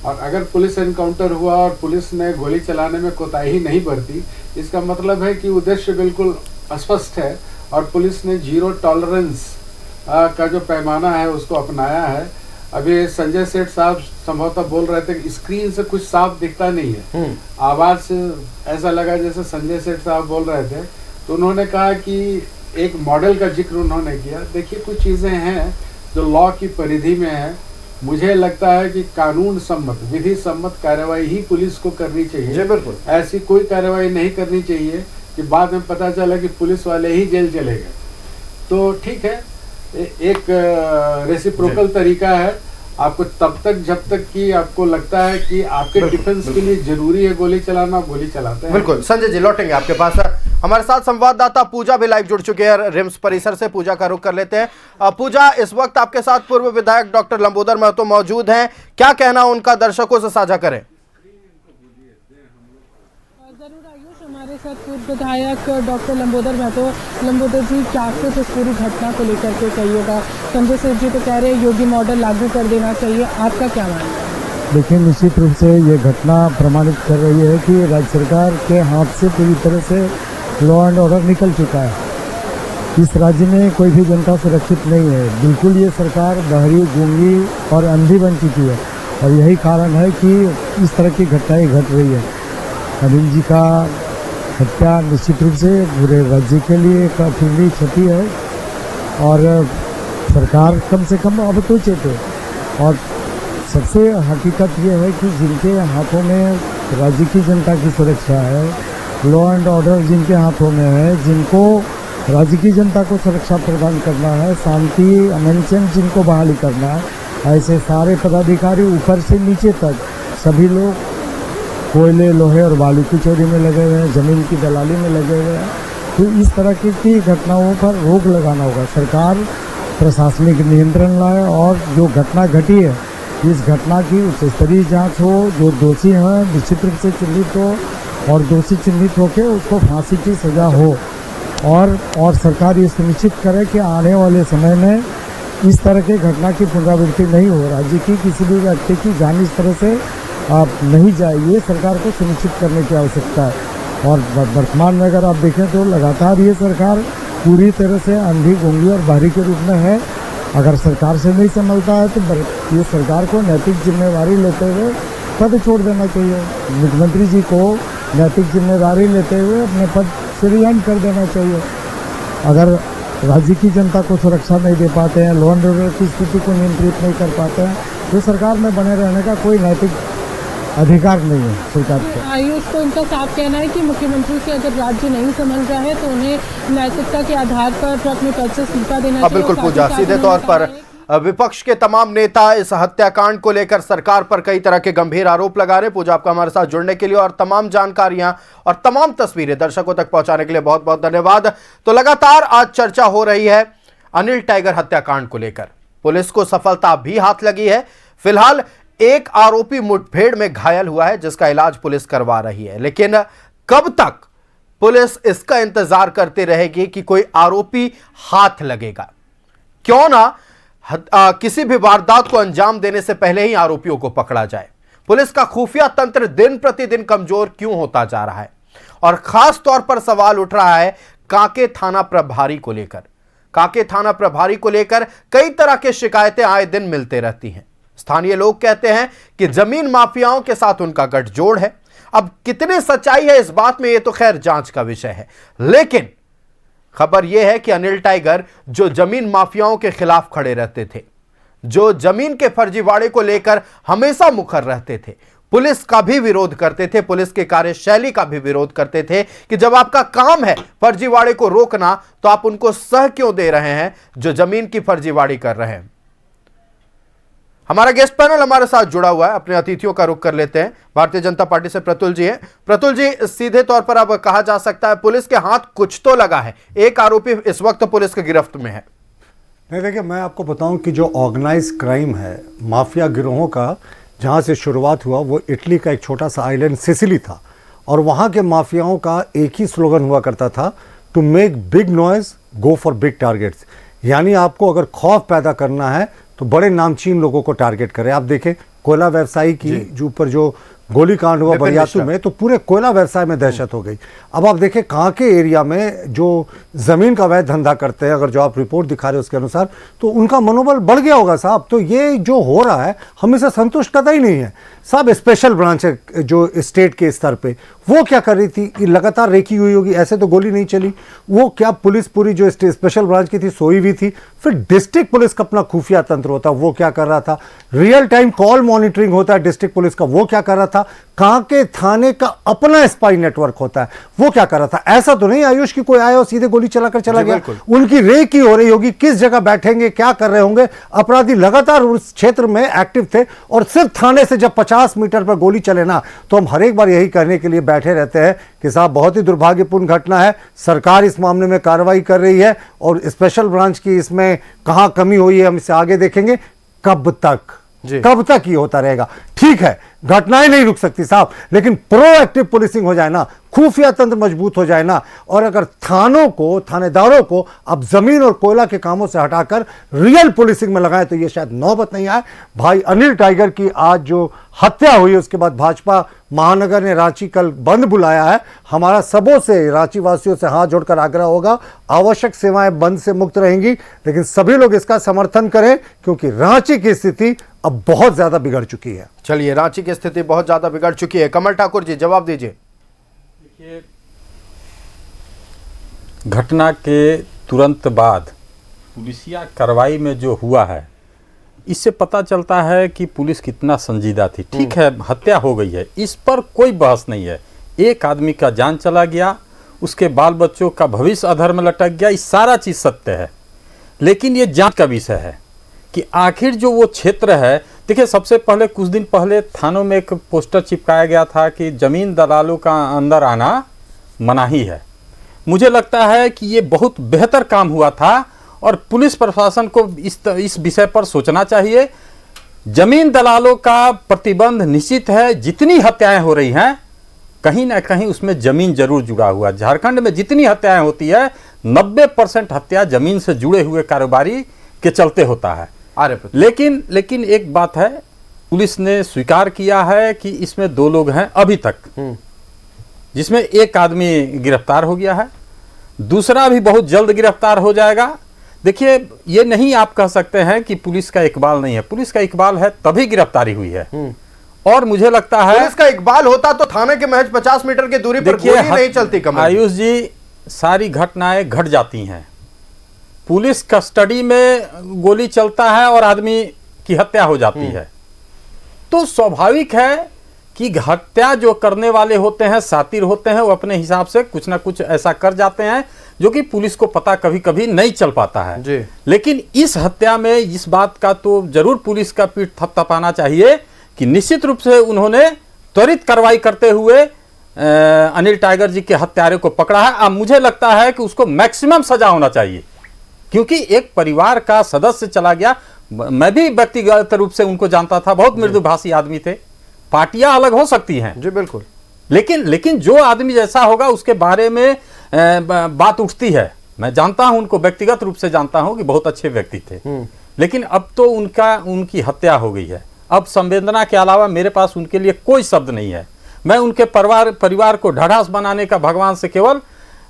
और अगर पुलिस एनकाउंटर हुआ और पुलिस ने गोली चलाने में कोताही नहीं बरती, इसका मतलब है कि उद्देश्य बिल्कुल स्पष्ट है और पुलिस ने 0 टॉलरेंस का जो पैमाना है उसको अपनाया है। अभी संजय सेठ साहब संभवतः बोल रहे थे कि स्क्रीन से कुछ साफ दिखता नहीं है, आवाज़ से ऐसा लगा जैसे संजय सेठ साहब बोल रहे थे। तो उन्होंने कहा कि एक मॉडल का जिक्र उन्होंने किया। देखिए कुछ चीज़ें हैं जो लॉ की परिधि में है। मुझे लगता है कि कानून सम्मत, विधि सम्मत कार्रवाई ही पुलिस को करनी चाहिए। बिल्कुल ऐसी कोई कार्रवाई नहीं करनी चाहिए कि बाद में पता चला कि पुलिस वाले ही जेल चले गए। तो ठीक है, एक रेसिप्रोकल तरीका है। आपको तब तक जब तक कि आपको लगता है कि आपके डिफेंस के लिए जरूरी है गोली चलाना, गोली चलाते हैं। बिल्कुल संजय जी, लौटेंगे आपके पास। हमारे साथ संवाददाता पूजा भी लाइव जुड़ चुके हैं रिम्स परिसर से। पूजा का रुख कर लेते हैं। पूजा, इस वक्त आपके साथ पूर्व विधायक डॉक्टर लंबोदर महतो मौजूद हैं, क्या कहना उनका दर्शकों से साझा करें? जरूर आयुष, हमारे साथ पूर्व विधायक डॉक्टर लंबोदर महतो। लंबोदर जी, क्या कुछ इस पूरी घटना को लेकर के कहिएगा? संजय सेठ जी तो कह रहे हैं योगी मॉडल लागू कर देना चाहिए, आपका क्या मानना है? देखिए, निश्चित रूप से ये घटना प्रमाणित कर रही है कि राज्य सरकार के हाथ से पूरी तरह से लॉ एंड ऑर्डर निकल चुका है। इस राज्य में कोई भी जनता सुरक्षित नहीं है। बिल्कुल ये सरकार बहरी, गूंगी और अंधी बन चुकी है, और यही कारण है कि इस तरह की घटनाएं घट रही है। अनिल जी का हत्या निश्चित रूप से पूरे राज्य के लिए एक अपूर्णीय क्षति है, और सरकार कम से कम अब तो चेते। और सबसे हकीकत ये है कि जिनके हाथों में राज्य की जनता की सुरक्षा है, लॉ एंड ऑर्डर जिनके हाथों में है, जिनको राज्य की जनता को सुरक्षा प्रदान करना है, शांति अमन चैन जिनको बहाली करना है, ऐसे सारे पदाधिकारी ऊपर से नीचे तक सभी लोग कोयले, लोहे और बालू की चोरी में लगे हुए हैं, ज़मीन की दलाली में लगे हुए हैं। तो इस तरह की घटनाओं पर रोक लगाना होगा। सरकार प्रशासनिक नियंत्रण लाए और जो घटना घटी है इस घटना की उच्च स्तरीय जाँच हो, जो दोषी हैं निश्चित रूप से चिन्हित हो और दोषी चिन्हित होकर उसको फांसी की सज़ा हो और सरकार ये सुनिश्चित करे कि आने वाले समय में इस तरह की घटना की पुनरावृत्ति नहीं हो। राज्य की किसी भी व्यक्ति की जान इस तरह से नहीं जाए, ये सरकार को सुनिश्चित करने की आवश्यकता है। और वर्तमान में अगर आप देखें तो लगातार ये सरकार पूरी तरह से अंधी, गूंगी और बहरी के रूप में है। अगर सरकार से नहीं संभलता है तो ये सरकार को नैतिक जिम्मेवारी लेते हुए पद छोड़ देना चाहिए। मुख्यमंत्री जी को नैतिक जिम्मेदारी लेते हुए अपने पद से रिजाइन कर देना चाहिए। अगर राज्य की जनता को सुरक्षा नहीं दे पाते हैं, लॉ एंड ऑर्डर की स्थिति को नियंत्रित नहीं कर पाते हैं, तो सरकार में बने रहने का कोई नैतिक अधिकार नहीं है सरकार को। आयुष को इनका साफ कहना है कि मुख्यमंत्री से अगर राज्य नहीं संभल रहा है तो उन्हें नैतिकता के आधार पर अपने पद से इस्तीफा देना चाहिए। बिल्कुल पूजा, सीधे तौर पर विपक्ष के तमाम नेता इस हत्याकांड को लेकर सरकार पर कई तरह के गंभीर आरोप लगा रहे। पूजा, आपका हमारे साथ जुड़ने के लिए और तमाम जानकारियां और तमाम तस्वीरें दर्शकों तक पहुंचाने के लिए बहुत बहुत धन्यवाद। तो लगातार आज चर्चा हो रही है अनिल टाइगर हत्याकांड को लेकर। पुलिस को सफलता भी हाथ लगी है। फिलहाल एक आरोपी मुठभेड़ में घायल हुआ है जिसका इलाज पुलिस करवा रही है, लेकिन कब तक पुलिस इसका इंतजार करते रहेगी कि कोई आरोपी हाथ लगेगा? क्यों ना किसी भी वारदात को अंजाम देने से पहले ही आरोपियों को पकड़ा जाए। पुलिस का खुफिया तंत्र दिन प्रतिदिन कमजोर क्यों होता जा रहा है? और खास तौर पर सवाल उठ रहा है कांके थाना प्रभारी को लेकर। कांके थाना प्रभारी को लेकर कई तरह की शिकायतें आए दिन मिलते रहती हैं। स्थानीय लोग कहते हैं कि जमीन माफियाओं के साथ उनका गठजोड़ है। अब कितनी सच्चाई है इस बात में, यह तो खैर जांच का विषय है, लेकिन खबर यह है कि अनिल टाइगर जो जमीन माफियाओं के खिलाफ खड़े रहते थे, जो जमीन के फर्जीवाड़े को लेकर हमेशा मुखर रहते थे, पुलिस का भी विरोध करते थे, पुलिस के कार्यशैली का भी विरोध करते थे कि जब आपका काम है फर्जीवाड़े को रोकना तो आप उनको सह क्यों दे रहे हैं जो जमीन की फर्जीवाड़ी कर रहे हैं। हमारा गेस्ट पैनल हमारे साथ जुड़ा हुआ है। अपने अतिथियों का रुख कर लेते हैं। भारतीय जनता पार्टी से प्रतुल जी हैं। प्रतुल जी, सीधे तौर पर अब कहा जा सकता है पुलिस के हाथ कुछ तो लगा है। एक आरोपी इस वक्त पुलिस की गिरफ्त में है। नहीं, देखिए मैं आपको बताऊं कि जो ऑर्गेनाइज क्राइम है, माफिया गिरोहों का जहां से शुरुआत हुआ वो इटली का एक छोटा सा आइलैंड सिसिली था। और वहां के माफियाओं का एक ही स्लोगन हुआ करता था, to make big noise go for big targets. यानी आपको अगर खौफ पैदा करना है तो बड़े नामचीन लोगों को टारगेट करें। आप देखें कोयला व्यवसायी की जो ऊपर जो गोलीकांड हुआ बरियातू में, तो पूरे कोयला व्यवसाय में दहशत हो गई। अब आप देखें कांके एरिया में जो जमीन का अवैध धंधा करते हैं, अगर जो आप रिपोर्ट दिखा रहे हो उसके अनुसार, तो उनका मनोबल बढ़ गया होगा साहब। तो ये जो हो रहा है हम इससे संतुष्ट कतई नहीं है साहब। स्पेशल ब्रांच है जो स्टेट के स्तर पे, वो क्या कर रही थी? लगातार रेकी हुई होगी, ऐसे तो गोली नहीं चली। वो क्या पुलिस पूरी जो स्पेशल ब्रांच की थी सोई हुई थी? फिर डिस्ट्रिक्ट पुलिस का अपना खुफिया तंत्र होता है, वो क्या कर रहा था? रियल टाइम कॉल मॉनिटरिंग होता है डिस्ट्रिक्ट पुलिस का, वो क्या कर रहा था? कांके थाने का अपना स्पाई नेटवर्क होता है, वो क्या कर रहा था? ऐसा तो नहीं आयुष की कोई आया और सीधे गोली चलाकर चला गया। उनकी रेकी हो रही होगी, किस जगह बैठेंगे, क्या कर रहे होंगे। अपराधी लगातार उस क्षेत्र में एक्टिव थे और सिर्फ थाने से जब 50 मीटर पर गोली चले ना, तो हम हर एक बार यही कहने के लिए बैठे रहते हैं कि साहब बहुत ही दुर्भाग्यपूर्ण घटना है। सरकार इस मामले में कार्रवाई कर रही है और स्पेशल ब्रांच की इसमें कहां कमी हुई है हम इसे आगे देखेंगे। कब तक ये होता रहेगा? ठीक है, घटनाएं नहीं रुक सकती साहब, लेकिन प्रोएक्टिव पुलिसिंग हो जाए ना, खुफिया तंत्र मजबूत हो जाए ना, और अगर थानों को, थानेदारों को अब जमीन और कोयला के कामों से हटाकर रियल पुलिसिंग में लगाए तो ये शायद नौबत नहीं आए। भाई अनिल टाइगर की आज जो हत्या हुई उसके बाद भाजपा महानगर ने रांची कल बंद बुलाया है। हमारा सबों से, रांची वासियों से हाथ जोड़कर आग्रह होगा, आवश्यक सेवाएं बंद से मुक्त रहेंगी, लेकिन सभी लोग इसका समर्थन करें क्योंकि रांची की स्थिति अब बहुत ज्यादा बिगड़ चुकी है। चलिए, रांची की स्थिति बहुत ज्यादा बिगड़ चुकी है। कमल ठाकुर जी, जवाब दीजिए। देखिए, घटना के तुरंत बाद पुलिसिया कार्रवाई में जो हुआ है, इससे पता चलता है कि पुलिस कितना संजीदा थी। ठीक है, हत्या हो गई है, इस पर कोई बहस नहीं है। एक आदमी का जान चला गया, उसके बाल बच्चों का भविष्य अधर में लटक गया, ये सारा चीज सत्य है। लेकिन ये जांच का विषय है कि आखिर जो वो क्षेत्र है, देखिए सबसे पहले कुछ दिन पहले थानों में एक पोस्टर चिपकाया गया था कि जमीन दलालों का अंदर आना मनाही है। मुझे लगता है कि ये बहुत बेहतर काम हुआ था और पुलिस प्रशासन को इस विषय पर सोचना चाहिए। जमीन दलालों का प्रतिबंध निश्चित है। जितनी हत्याएं हो रही हैं कहीं ना कहीं उसमें जमीन जरूर जुड़ा हुआ। झारखंड में जितनी हत्याएं होती है 90% हत्या जमीन से जुड़े हुए कारोबारी के चलते होता है। लेकिन एक बात है, पुलिस ने स्वीकार किया है कि इसमें 2 लोग हैं अभी तक, जिसमें एक आदमी गिरफ्तार हो गया है, दूसरा भी बहुत जल्द गिरफ्तार हो जाएगा। देखिए ये नहीं आप कह सकते हैं कि पुलिस का इकबाल नहीं है, पुलिस का इकबाल है तभी गिरफ्तारी हुई है। और मुझे लगता है पुलिस का इकबाल होता तो थाने के महज 50 मीटर की दूरी पर गोली नहीं चलती। कमल आयुष जी, सारी घटनाएं घट जाती हैं, पुलिस कस्टडी में गोली चलता है और आदमी की हत्या हो जाती है, तो स्वाभाविक है कि हत्या जो करने वाले होते हैं, सातिर होते हैं, वो अपने हिसाब से कुछ ना कुछ ऐसा कर जाते हैं जो कि पुलिस को पता कभी कभी नहीं चल पाता है जी। लेकिन इस हत्या में इस बात का तो जरूर पुलिस का पीठ थपथपाना चाहिए कि निश्चित रूप से उन्होंने त्वरित कार्रवाई करते हुए अनिल टाइगर जी के हत्यारे को पकड़ा है। अब मुझे लगता है कि उसको मैक्सिमम सजा होना चाहिए, क्योंकि एक परिवार का सदस्य चला गया। मैं भी व्यक्तिगत रूप से उनको जानता था, बहुत मृदुभाषी आदमी थे। पार्टियां अलग हो सकती हैं जी बिल्कुल, लेकिन जो आदमी जैसा होगा उसके बारे में बात उठती है। मैं जानता हूं उनको, व्यक्तिगत रूप से जानता हूं कि बहुत अच्छे व्यक्ति थे, लेकिन अब तो उनकी हत्या हो गई है। अब संवेदना के अलावा मेरे पास उनके लिए कोई शब्द नहीं है। मैं उनके परिवार को ढाढ़स बनाने का भगवान से केवल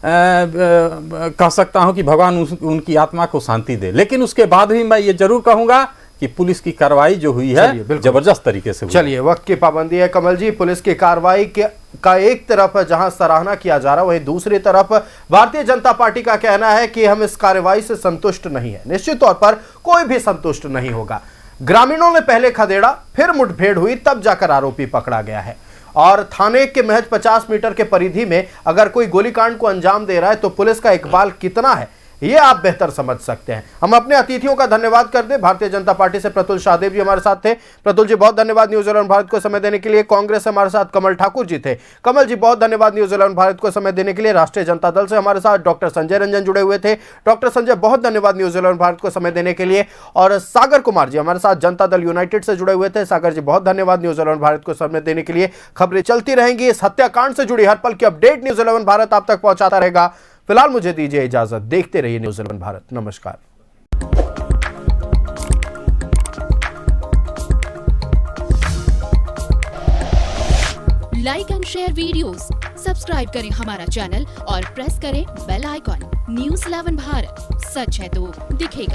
कह सकता हूं कि भगवान उनकी आत्मा को शांति दे। लेकिन उसके बाद भी मैं ये जरूर कहूंगा कि पुलिस की कार्रवाई जो हुई है जबरदस्त तरीके से हुई। चलिए, वक्त की पाबंदी है कमल जी। पुलिस की कार्रवाई का एक तरफ जहां सराहना किया जा रहा है, वहीं दूसरी तरफ भारतीय जनता पार्टी का कहना है कि हम इस कार्रवाई से संतुष्ट नहीं है। निश्चित तौर पर कोई भी संतुष्ट नहीं होगा। ग्रामीणों ने पहले खदेड़ा, फिर मुठभेड़ हुई, तब जाकर आरोपी पकड़ा गया है। और थाने के महज 50 मीटर के परिधि में अगर कोई गोलीकांड को अंजाम दे रहा है तो पुलिस का इकबाल कितना है ये आप बेहतर समझ सकते हैं। हम अपने अतिथियों का धन्यवाद कर दें। भारतीय जनता पार्टी से प्रतुल शाहदेव जी हमारे साथ थे। प्रतुल जी बहुत धन्यवाद न्यूज 11 भारत को समय देने के लिए। कांग्रेस से हमारे साथ कमल ठाकुर जी थे। कमल जी बहुत धन्यवाद न्यूज 11 भारत को समय देने के लिए। राष्ट्रीय जनता दल से हमारे साथ डॉक्टर संजय रंजन जुड़े हुए थे। डॉक्टर संजय बहुत धन्यवाद न्यूज 11 भारत को समय देने के लिए। और सागर कुमार जी हमारे साथ जनता दल यूनाइटेड से जुड़े हुए थे। सागर जी बहुत धन्यवाद न्यूज 11 भारत को समय देने के लिए। खबरें चलती रहेंगी, इस हत्याकांड से जुड़ी हर पल की अपडेट न्यूज 11 भारत आप तक पहुंचाता रहेगा। फिलहाल मुझे दीजिए इजाजत, देखते रहिए न्यूज 11 भारत। नमस्कार। Like and share videos, subscribe करें हमारा चैनल और प्रेस करें बेल आइकॉन। न्यूज 11 भारत, सच है तो दिखेगा।